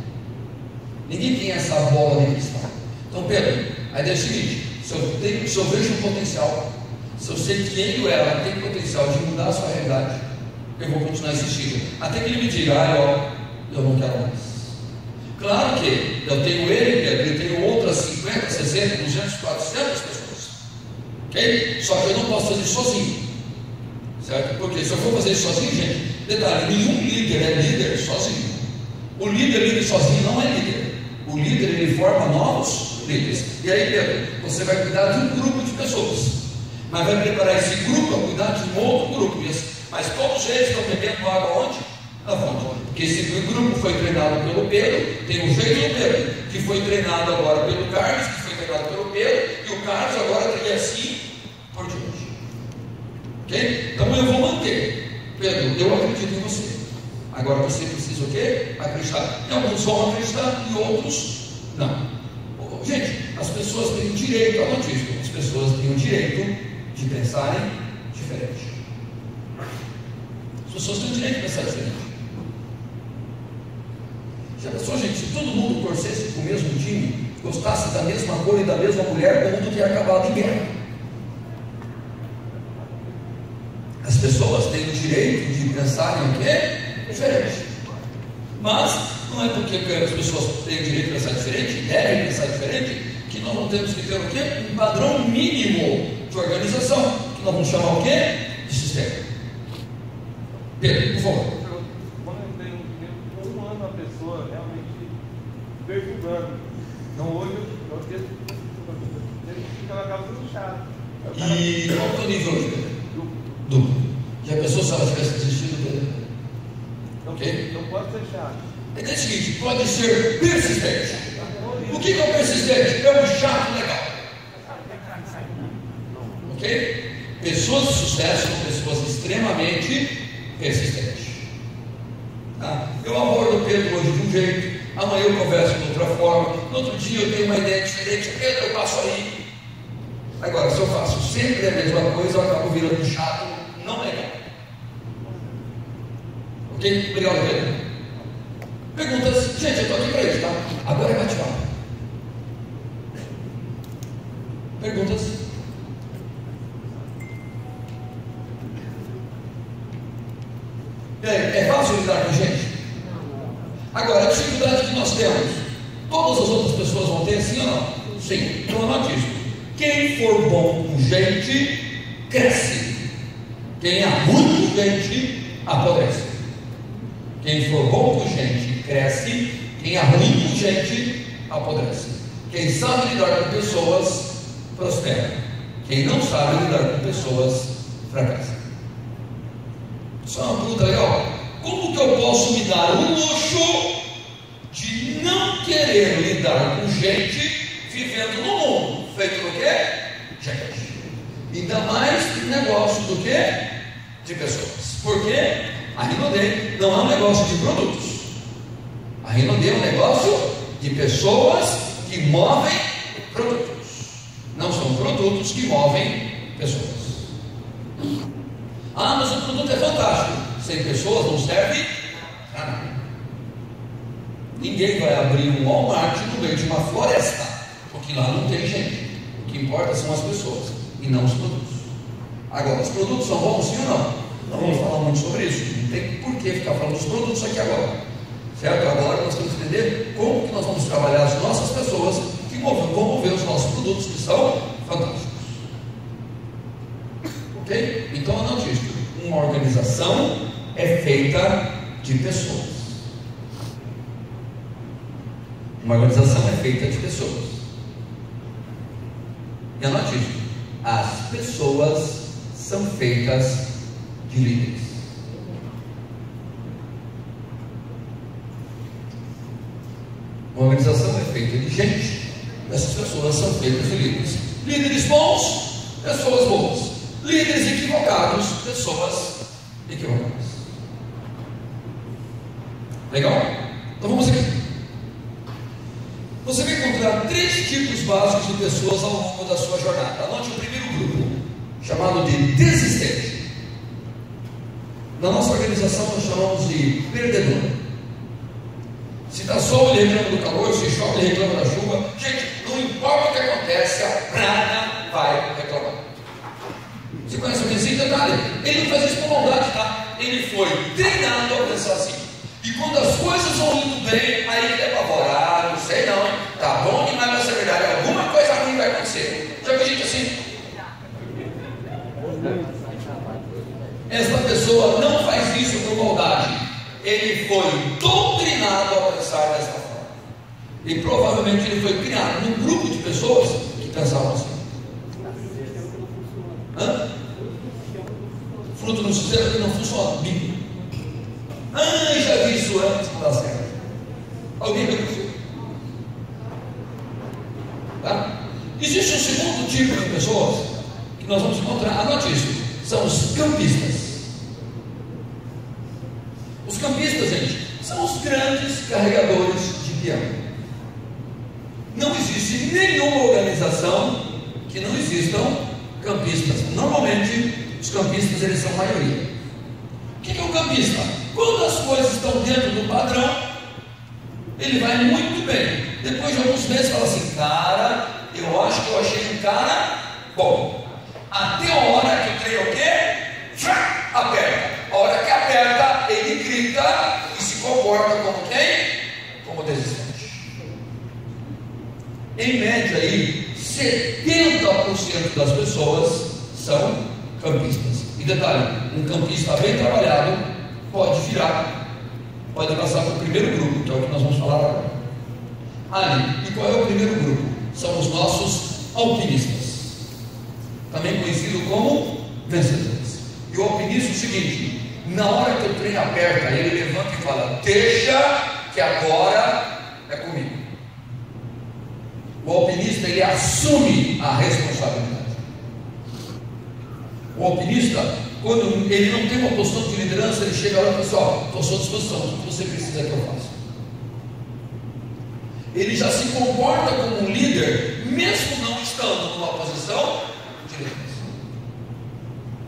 Ninguém tem essa bola de cristal. Então, Pedro, a ideia é o seguinte: se eu vejo um potencial, se eu sei que ele ou ela tem potencial de mudar a sua realidade, eu vou continuar insistindo, até que ele me diga, eu não quero mais. Claro que eu tenho ele, Pedro, e tenho outras 50, 60, 200, 400 pessoas, ok? Só que eu não posso fazer isso sozinho, certo? Porque se eu for fazer isso sozinho, gente, detalhe, nenhum líder é líder sozinho. O líder sozinho não é líder. O líder, ele forma novos líderes. E aí, Pedro, você vai cuidar de um grupo de pessoas, mas vai preparar esse grupo a cuidar de um outro grupo. Mas todos eles estão bebendo água onde? Na fonte. Porque esse grupo foi treinado pelo Pedro, tem um jeito do Pedro, que foi treinado agora pelo Carlos, que foi treinado pelo Pedro, e o Carlos agora tem assim por diante. Ok? Então eu vou manter. Pedro, eu acredito em você. Agora você precisa o quê? Acreditar. E alguns vão acreditar e outros não. Gente, as pessoas têm o direito, anote isso, as pessoas têm o direito de pensarem diferente. As pessoas têm o direito de pensar diferente. Já pensou, gente, se todo mundo torcesse para o mesmo time, gostasse da mesma cor e da mesma mulher, o mundo tinha acabado em guerra. As pessoas têm o direito de pensarem o quê? Diferente. Mas não é porque as pessoas têm o direito de pensar diferente, devem pensar diferente, que nós não temos que ter o quê? Um padrão mínimo de organização, que nós vamos chamar o quê? De sistema. Pedro, por favor. Quando eu tenho um ano a pessoa realmente perturbando, não hoje eu tento que ela acaba sendo chata. E qual é o teu nível hoje, Pedro? Duplo. Já pensou se ela tivesse desistido, Pedro? Ok? Não pode ser chato. É o seguinte, pode ser persistente. O que é o persistente? É um chato legal. Ok? Pessoas de sucesso são pessoas extremamente persistentes. Tá? Eu abordo o Pedro hoje de um jeito, amanhã eu converso de outra forma, no outro dia eu tenho uma ideia diferente, Pedro, eu passo aí. Agora, se eu faço sempre a mesma coisa, eu acabo virando chato, não legal. Ok? Obrigado, Pedro. Perguntas? Gente, eu estou aqui para isso, tá? Agora é bate-papo. Perguntas? É fácil lidar com gente? Agora, a dificuldade que nós temos, todas as outras pessoas vão ter, sim ou não? Sim. Então anote isso. Quem for bom com gente, cresce. Quem é ruim com gente, apodrece. Quem for bom com gente, cresce. Quem é ruim com gente, apodrece. Quem sabe lidar com pessoas, prospera. Quem não sabe lidar com pessoas, fracassa. Isso é uma pergunta legal. Como que eu posso me dar o luxo de não querer lidar com gente vivendo no mundo? Feito do quê? Gente. Ainda mais negócio do quê? De pessoas. Por quê? A Rinode não é um negócio de produtos. A Rinode é um negócio de pessoas que movem produtos. Não são produtos que movem pessoas. Ah, mas o produto é fantástico. Sem pessoas não serve para nada. Ninguém vai abrir um Walmart no meio de uma floresta, porque lá não tem gente. O que importa são as pessoas e não os produtos. Agora, os produtos são bons, sim ou não? Não vamos falar muito sobre isso. Não tem por que ficar falando dos produtos aqui agora. Certo? Agora nós temos que entender como que nós vamos trabalhar as nossas pessoas, que vão mover os nossos produtos, que são fantásticos. Ok? Então anote isso. Uma organização é feita de pessoas. Uma organização é feita de pessoas. E anote isso. As pessoas são feitas de líderes. Uma organização é feita de gente. Essas pessoas são feitas de líderes. Líderes bons, pessoas boas. Líderes equivocados, pessoas equivocadas. Legal? Então vamos aqui. Você vai encontrar 3 tipos básicos de pessoas ao longo da sua jornada. Anote o primeiro grupo, chamado de desistente. Na nossa organização nós chamamos de perdedor. Se está sol, ele reclama do calor. Se chove, ele reclama da chuva. Gente, não importa o que acontece, a praga vai reclamar. Você conhece alguém assim? Detalhe, ele não faz isso com maldade, tá? Ele foi treinado a pensar assim. E quando as coisas vão indo bem, aí ele é apavorado, não sei não, tá bom demais, mas é verdade, alguma coisa ruim vai acontecer. Já vi gente assim? Essa pessoa não faz isso por maldade. Ele foi doutrinado a pensar dessa forma. E provavelmente ele foi criado num grupo de pessoas que pensavam assim. Hã? Fruto no sistema que não funciona. Bíblia. Já vi isso antes, não dá certo. Alguém viu isso? Tá? Existe um segundo tipo de pessoas que nós vamos encontrar. Anote isso. São os campistas. Os campistas, gente, são os grandes carregadores de peão. Não existe nenhuma organização que não existam campistas. Normalmente, os campistas, eles são a maioria. O que é o campista? Quando as coisas estão dentro do padrão, ele vai muito bem. Depois de alguns meses, fala assim: cara, eu acho que eu achei um cara bom. Até a hora que o trem o quê? Aperta. A hora que aperta, ele grita e se comporta como quem? Como desistente. Em média aí, 70% das pessoas são campistas. E detalhe, um campista bem trabalhado pode virar, pode passar para o primeiro grupo, que é o que nós vamos falar agora. Ali, e qual é o primeiro grupo? São os nossos alpinistas, também conhecido como vencedores. E o alpinista é o seguinte: na hora que o trem aperta, ele levanta e fala: deixa que agora é comigo. O alpinista, ele assume a responsabilidade. O alpinista, quando ele não tem uma postura de liderança, ele chega lá e fala: pessoal, estou à sua disposição, o que você precisa que eu faça. Ele já se comporta como um líder, mesmo não estando numa posição de liderança.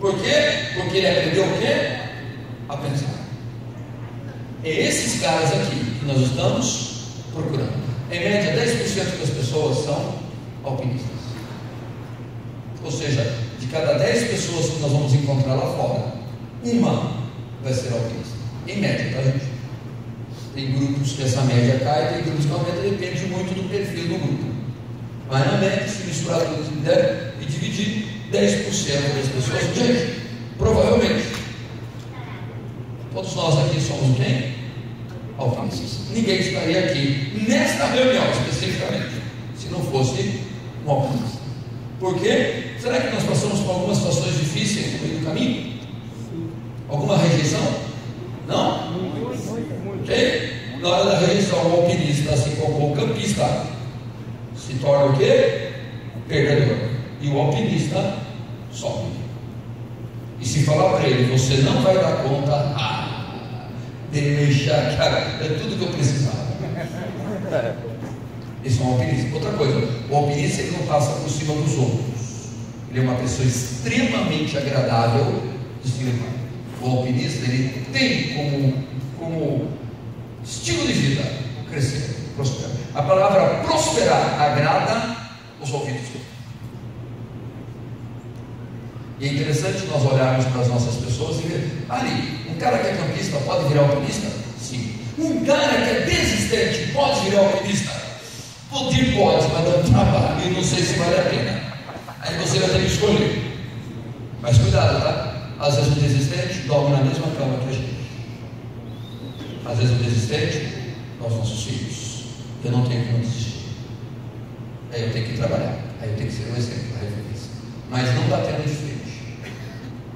Por quê? Porque ele aprendeu o quê? A pensar. É esses caras aqui que nós estamos procurando. Em média, 10% das pessoas são alpinistas. Ou seja, de cada 10 pessoas que nós vamos encontrar lá fora, uma vai ser alpinista. Em média, tá, gente? Tem grupos que essa média cai, tem grupos que aumenta, depende muito do perfil do grupo. Mas na média, se misturar tudo que der e dividir 10% das pessoas, gente, provavelmente todos nós aqui somos quem? Alpinistas. Ninguém estaria aqui nesta reunião especificamente se não fosse um alpinista. Por quê? Será que nós passamos por algumas situações difíceis no meio do caminho? Alguma rejeição? Não? Ok? Na hora da rejeição, o alpinista, assim como o campista, se torna o quê? Perdedor. E o alpinista sobe. E se falar para ele: você não vai dar conta, deixa, cara, é tudo que eu precisava. Esse é um alpinista. Outra coisa, o alpinista, ele não passa por cima dos outros. Ele é uma pessoa extremamente agradável de se levar. O alpinista, ele tem como estilo de vida crescer, prosperar. A palavra prosperar agrada os ouvidos. E é interessante nós olharmos para as nossas pessoas e ver: ali, um cara que é campista pode virar alpinista? Sim. Um cara que é desistente pode virar alpinista? Poder pode, mas dá trabalho e não sei se vale a pena. Aí você vai ter que escolher. Mas cuidado, tá? Às vezes o desistente dorme na mesma cama que a gente. Às vezes o desistente é os nossos filhos. Eu não tenho como desistir. Aí eu tenho que trabalhar. Aí eu tenho que ser um exemplo da referência. Mas não batendo de frente.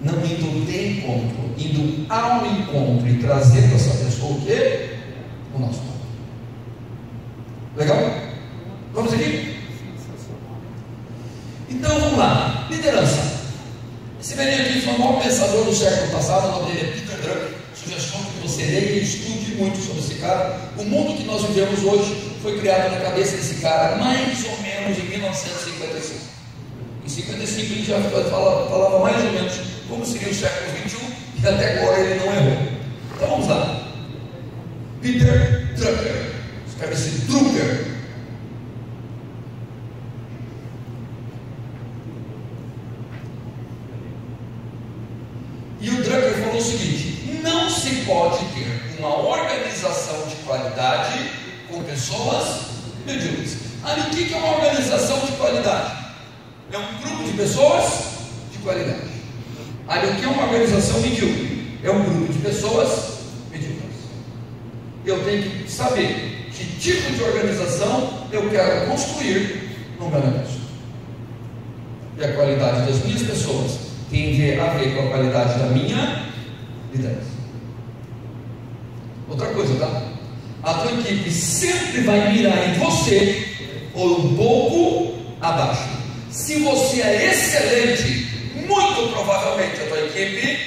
Não indo de encontro, indo ao encontro e trazendo essa pessoa o quê? O nosso pai. Legal? Vamos aqui? Então vamos lá. Liderança. Esse velhinho aqui foi o maior pensador do século passado. O nome dele é Peter Drucker. Sugestão que você leia e estude muito sobre esse cara. O mundo que nós vivemos hoje foi criado na cabeça desse cara mais ou menos em 1955. Em 55 ele já falava mais ou menos como seria o século XXI e até agora ele não errou. Então vamos lá. Peter Drucker. Escreve-se Drucker. E o Drucker falou o seguinte: não se pode ter uma organização de qualidade com pessoas medíocres. O que é uma organização de qualidade? É um grupo de pessoas de qualidade. O que é uma organização medíocre? É um grupo de pessoas medíocres. Eu tenho que saber que tipo de organização eu quero construir no meu negócio. E a qualidade das minhas pessoas tem a ver com a qualidade da minha liderança. Outra coisa, tá? A tua equipe sempre vai mirar em você ou um pouco abaixo. Se você é excelente, muito provavelmente a tua equipe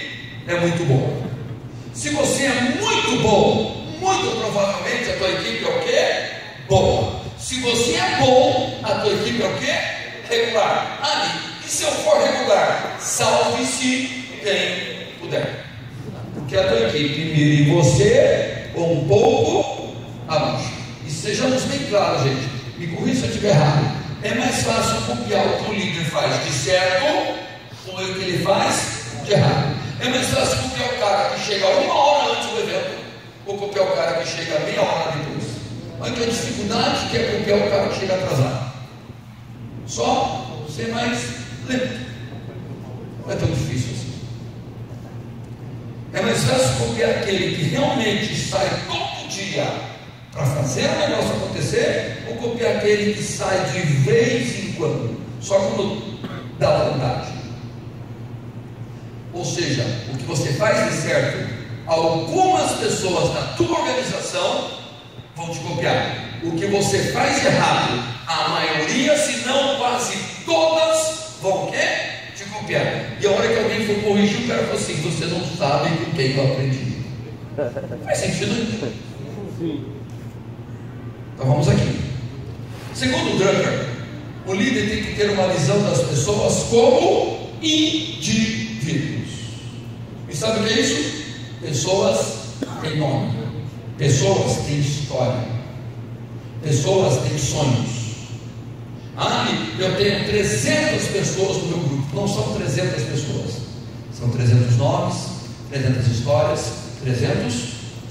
é muito boa. Se você é muito bom, muito provavelmente a tua equipe é o quê? Boa. Se você é bom, a tua equipe é o quê? Regular. E se eu for regular, salve-se quem puder. Porque a tua equipe mira em você ou um pouco abaixo. E sejamos bem claros, gente. Me corrija se eu estiver errado. É mais fácil copiar o que o líder faz de certo ou o que ele faz de errado. É mais fácil copiar o cara que chega 1 hora antes do evento ou copiar o cara que chega meia hora depois. Olha que a dificuldade que é copiar o cara que chega atrasado. Só ser mais lento. Não é tão difícil assim. É mais fácil copiar aquele que realmente sai todo dia para fazer o negócio acontecer, ou copiar aquele que sai de vez em quando, só quando dá vontade. Ou seja, o que você faz de certo, algumas pessoas na tua organização vão te copiar. O que você faz de errado, a maioria, se não quase todas, vão o quê? Te copiar. E a hora que alguém for corrigir, o cara fala assim: você não sabe com quem eu aprendi. Faz sentido? Sim. Então vamos aqui. Segundo Drucker, o líder tem que ter uma visão das pessoas como indivíduos. E sabe o que é isso? Pessoas têm nome, pessoas têm história, pessoas têm sonhos. Eu tenho 300 pessoas no meu grupo. Não são 300 pessoas, são 300 nomes, 300 histórias, 300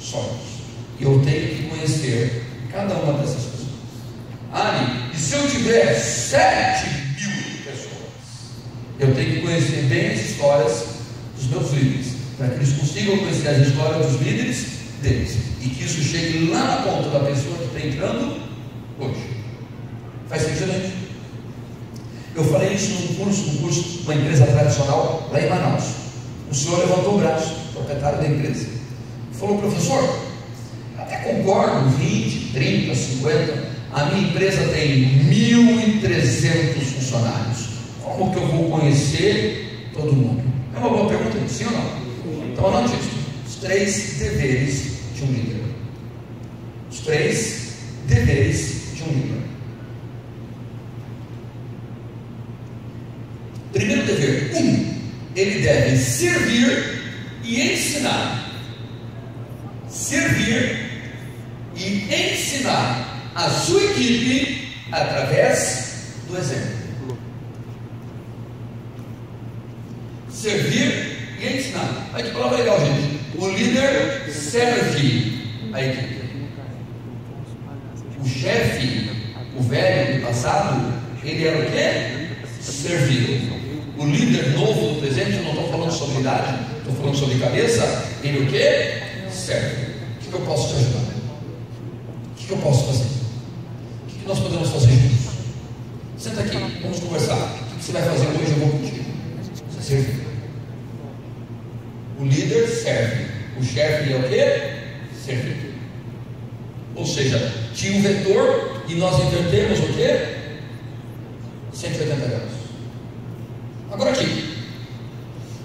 sonhos. E eu tenho que conhecer cada uma dessas pessoas. E se eu tiver 7.000 pessoas, eu tenho que conhecer bem as histórias dos meus líderes, para que eles consigam conhecer as histórias dos líderes deles, e que isso chegue lá na ponta da pessoa que está entrando hoje. Faz sentido, gente? Eu falei isso num curso de uma empresa tradicional lá em Manaus. O senhor levantou o braço, proprietário da empresa, e falou: professor, até concordo, 20, 30, 50, a minha empresa tem 1.300 funcionários, como que eu vou conhecer todo mundo? É uma boa pergunta, sim ou não? Então anote isso: os 3 deveres de um líder. Os 3 deveres de um líder. Primeiro dever: ele deve servir e ensinar. Servir e ensinar a sua equipe através do exemplo. Servir e ensinar. Olha que palavra legal, gente. O líder serve a equipe. O chefe o velho do passado, ele era o quê? Servil. O líder novo do presente, eu não estou falando sobre idade, estou falando sobre cabeça, ele o quê? Serve. O que eu posso te ajudar? O que eu posso fazer? O que nós podemos fazer juntos? Senta aqui, vamos conversar. O que você vai fazer hoje? Eu vou contigo. Você serve. O líder serve. O chefe é o quê? Serve. Ou seja, tinha um vetor e nós invertemos o quê? 180 graus. Agora aqui,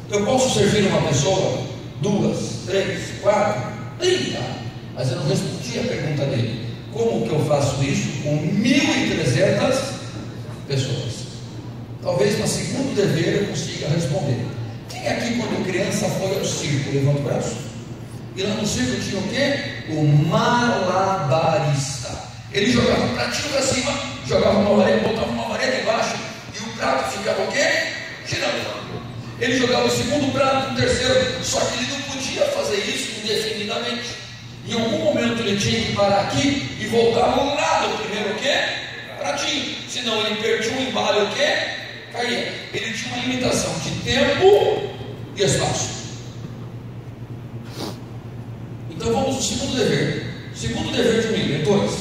eu posso servir uma pessoa, 2, 3, 4, 30, mas eu não respondi a pergunta dele. Como que eu faço isso com 1.300 pessoas? Talvez no segundo dever eu consiga responder. Quem aqui quando criança foi ao circo? Levanta o braço. E lá no circo tinha o quê? O malabarista. Ele jogava um pratinho para cima, jogava uma vareta, botava uma vareta embaixo e o prato ficava o quê? Girando. Ele jogava o segundo prato, o terceiro, só que ele não podia fazer isso indefinidamente. Em algum momento ele tinha que parar aqui e voltar lá do primeiro o quê? Pratinho. Senão ele perdia o embalo o quê? Caía. Ele tinha uma limitação de tempo e espaço. Então vamos ao segundo dever. Segundo dever de um líder, 2.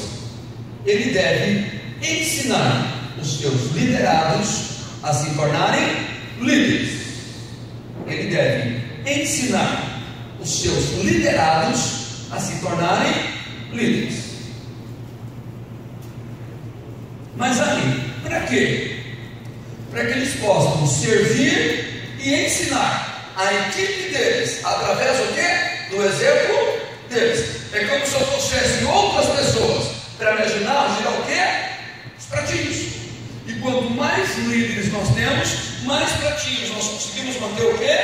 Ele deve ensinar os seus liderados a se tornarem líderes. Ele deve ensinar os seus liderados a se tornarem líderes. Mas aí, para quê? Para que eles possam servir e ensinar a equipe deles através do quê? Do exemplo deles. É como se eu trouxesse outras pessoas para me ajudar a girar o quê? Os pratinhos. E quanto mais líderes nós temos, mais pratinhos nós conseguimos manter o quê?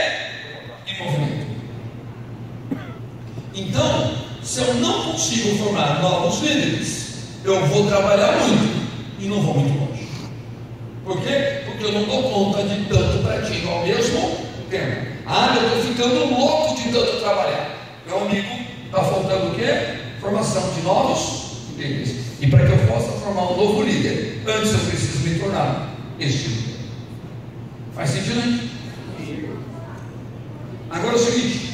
Em movimento. Então, se eu não consigo formar novos líderes, eu vou trabalhar muito e não vou muito longe. Por quê? Porque eu não dou conta de tanto pratinho ao mesmo tempo. Ah, eu estou ficando louco de tanto trabalhar. Meu amigo, está faltando o quê? Formação de novos líderes. E para que eu possa formar um novo líder, antes eu preciso me tornar este líder. Faz sentido, hein? Agora é o seguinte: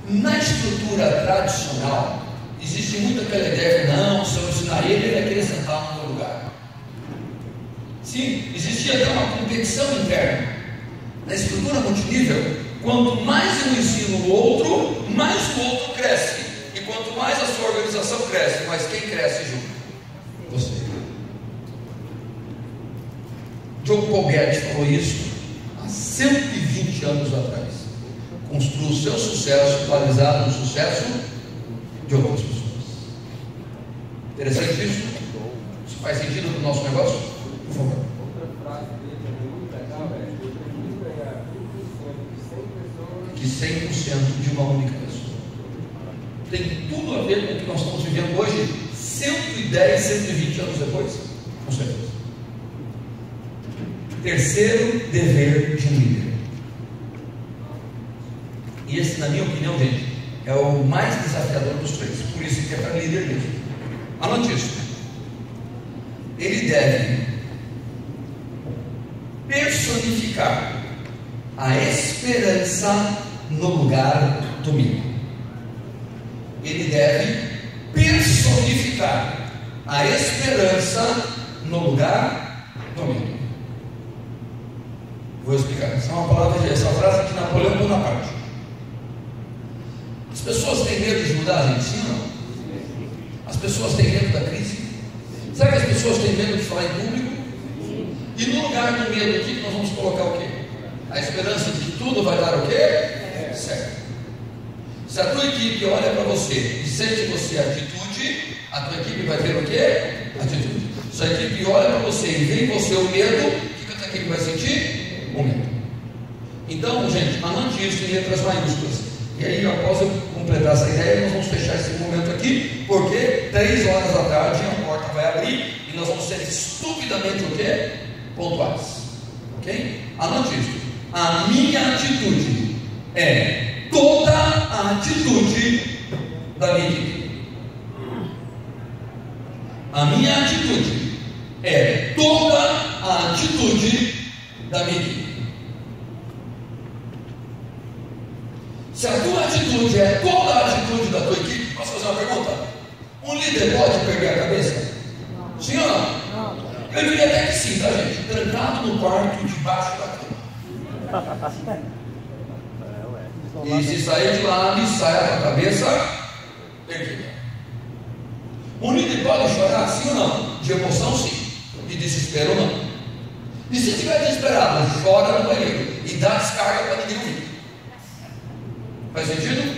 na estrutura tradicional, existe muito aquela ideia de não, se eu ensinar ele vai querer sentar no meu lugar. Sim, existia até uma competição interna. Na estrutura multinível, quanto mais eu ensino o outro, mais o outro cresce. E quanto mais a sua organização cresce, mais quem cresce junto? Você. John Paul Getty falou isso há 120 anos atrás. Construa o seu sucesso balizado no sucesso de outras pessoas. Interessante isso? Isso faz sentido para o nosso negócio? Por favor. Outra frase dele é muito legal, eu preciso ganhar 100% de 100 pessoas. Que 100% de uma única pessoa. Tem tudo a ver com o que nós estamos vivendo hoje, 110, 120 anos depois? Com certeza. Terceiro dever de um líder. E esse, na minha opinião, gente, é o mais desafiador dos três. Por isso que é para líder mesmo. Anote isso. Ele deve personificar a esperança no lugar do medo. Ele deve personificar a esperança no lugar do medo. Vou explicar. Essa é uma palavra, essa frase de Napoleão Bonaparte. As pessoas têm medo de mudar, gente? Sim ou não? As pessoas têm medo da crise? Será que as pessoas têm medo de falar em público? E no lugar do medo aqui, nós vamos colocar o quê? A esperança de que tudo vai dar o quê? Certo. Se a tua equipe olha para você e sente você atitude, a tua equipe vai ter o quê? Atitude. Se a equipe olha para você e vê em você o medo, o que a tua equipe vai sentir? O medo. Então, gente, anote isso em letras maiúsculas. E aí, após eu completar essa ideia, nós vamos fechar esse momento aqui, porque 3 horas da tarde a porta vai abrir e nós vamos ser estupidamente o quê? Pontuais. Ok? Anote isso. A minha atitude é toda a atitude da minha equipe. a minha atitude é toda a atitude da minha equipe. Se a tua atitude é toda a atitude da tua equipe, posso fazer uma pergunta? Um líder pode perder a cabeça? Sim ou não? Eu diria até que sim, tá, gente? Trancado no quarto, debaixo da cama. E se sair de lá, me saia com a cabeça perdida. Um líder pode chorar, sim ou não? De emoção, sim. De desespero, não. E se estiver desesperado, chora no banheiro e dá descarga para ninguém ouvir. Faz sentido?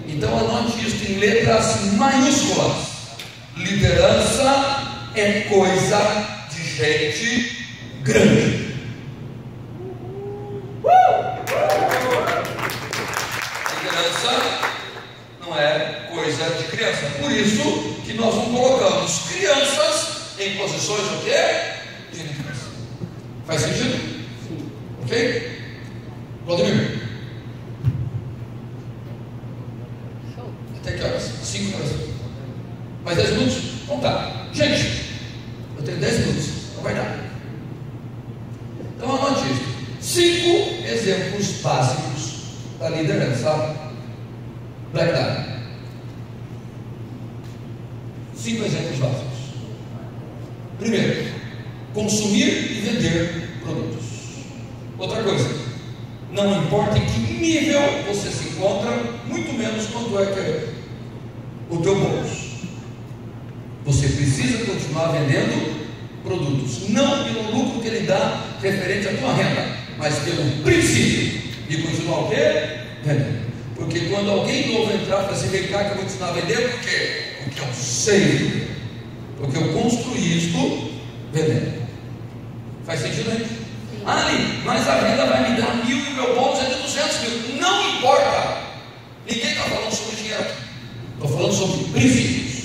Então anote isso em letras maiúsculas. Liderança é coisa de gente grande. Liderança não é coisa de criança. Por isso que nós não colocamos crianças em posições o quê? De liderança. Faz sentido? Sim. Ok? Vladimir. Até que horas? 5 horas. Mais 10 minutos? Então tá. Gente, eu tenho 10 minutos. Não vai dar. Então anote isso. 5 exemplos básicos da liderança Black Diamond. 5 exemplos básicos. Primeiro, consumir e vender produtos. Outra coisa, não importa em que nível você se encontra, muito menos quanto é que é o teu bolso. Você precisa continuar vendendo produtos, não pelo lucro que ele dá referente à tua renda, mas pelo princípio de continuar o quê? Vendendo. Porque quando alguém novo entrar, vai se vem cá que eu vou ensinar a vender, por quê? Porque eu sei, porque eu construí isto vendendo. Faz sentido, gente? Ali, mas a venda vai me dar 1.000 e o meu bolso é de 200 mil. Não importa. Ninguém está falando sobre dinheiro aqui. Estou falando sobre princípios.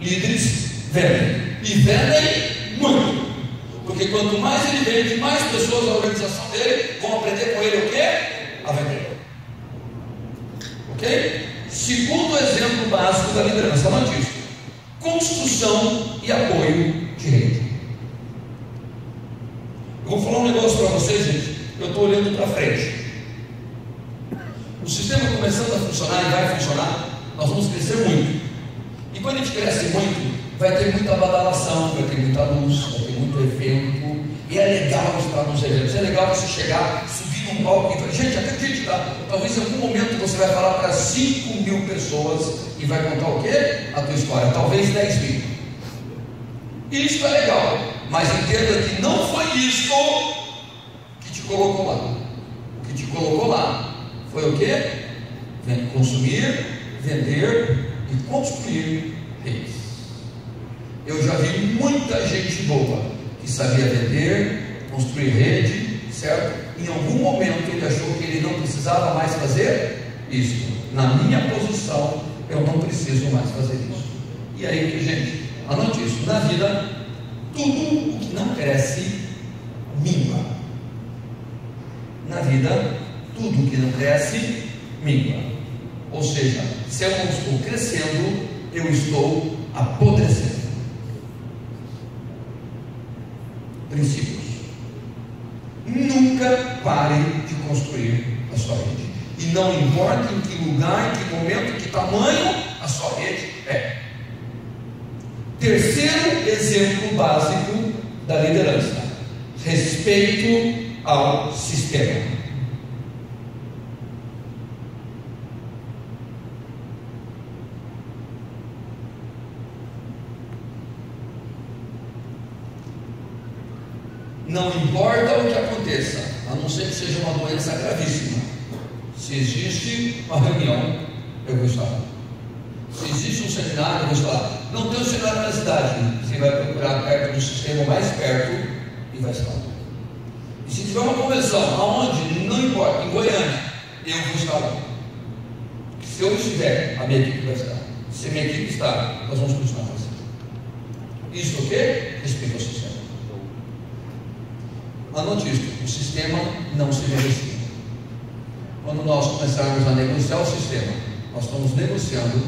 Líderes vendem. E vendem muito. Porque quanto mais ele vende, mais pessoas da organização dele vão aprender com ele o quê? A vender. Ok? Segundo exemplo básico da liderança, não diz. Construção e apoio de rede. Eu vou falar um negócio para vocês, gente. Eu estou olhando para frente. O sistema começando a funcionar e vai funcionar, nós vamos crescer muito. E quando a gente cresce muito, vai ter muita badalação, vai ter muita luz, vai ter muito evento. E é legal estar nos eventos. É legal você chegar, subir num palco e falar, gente, acredite, tá? Talvez em algum momento você vai falar para 5.000 pessoas e vai contar o quê? A tua história. Talvez 10.000. E isso é legal. Mas entenda que não foi isso que te colocou lá. O que te colocou lá foi o quê? Consumir, vender e construir redes. Eu já vi muita gente boa que sabia vender, construir rede, certo? Em algum momento ele achou que ele não precisava mais fazer isso. Na minha posição, eu não preciso mais fazer isso. E aí, gente, anote isso. Na vida, tudo o que não cresce, mingua. Na vida, tudo o que não cresce, mingua. Ou seja, se eu não estou crescendo, eu estou apodrecendo. Princípios. Nunca pare de construir a sua rede. E não importa em que lugar, em que momento, em que tamanho a sua rede é. Terceiro exemplo básico da liderança: respeito ao sistema. Não importa o que aconteça, a não ser que seja uma doença gravíssima. Se existe uma reunião, eu vou estar lá. Se existe um seminário, eu vou estar lá. Não tem um seminário na cidade, você vai procurar perto do sistema mais perto e vai estar lá. E se tiver uma convenção, aonde? Não importa, em Goiânia, eu vou estar lá. Se eu estiver, a minha equipe vai estar. Se a minha equipe está, nós vamos continuar fazendo. Isso o quê? Respeito ao sistema. Anote isso, o sistema não se negocia. Quando nós começarmos a negociar o sistema, nós estamos negociando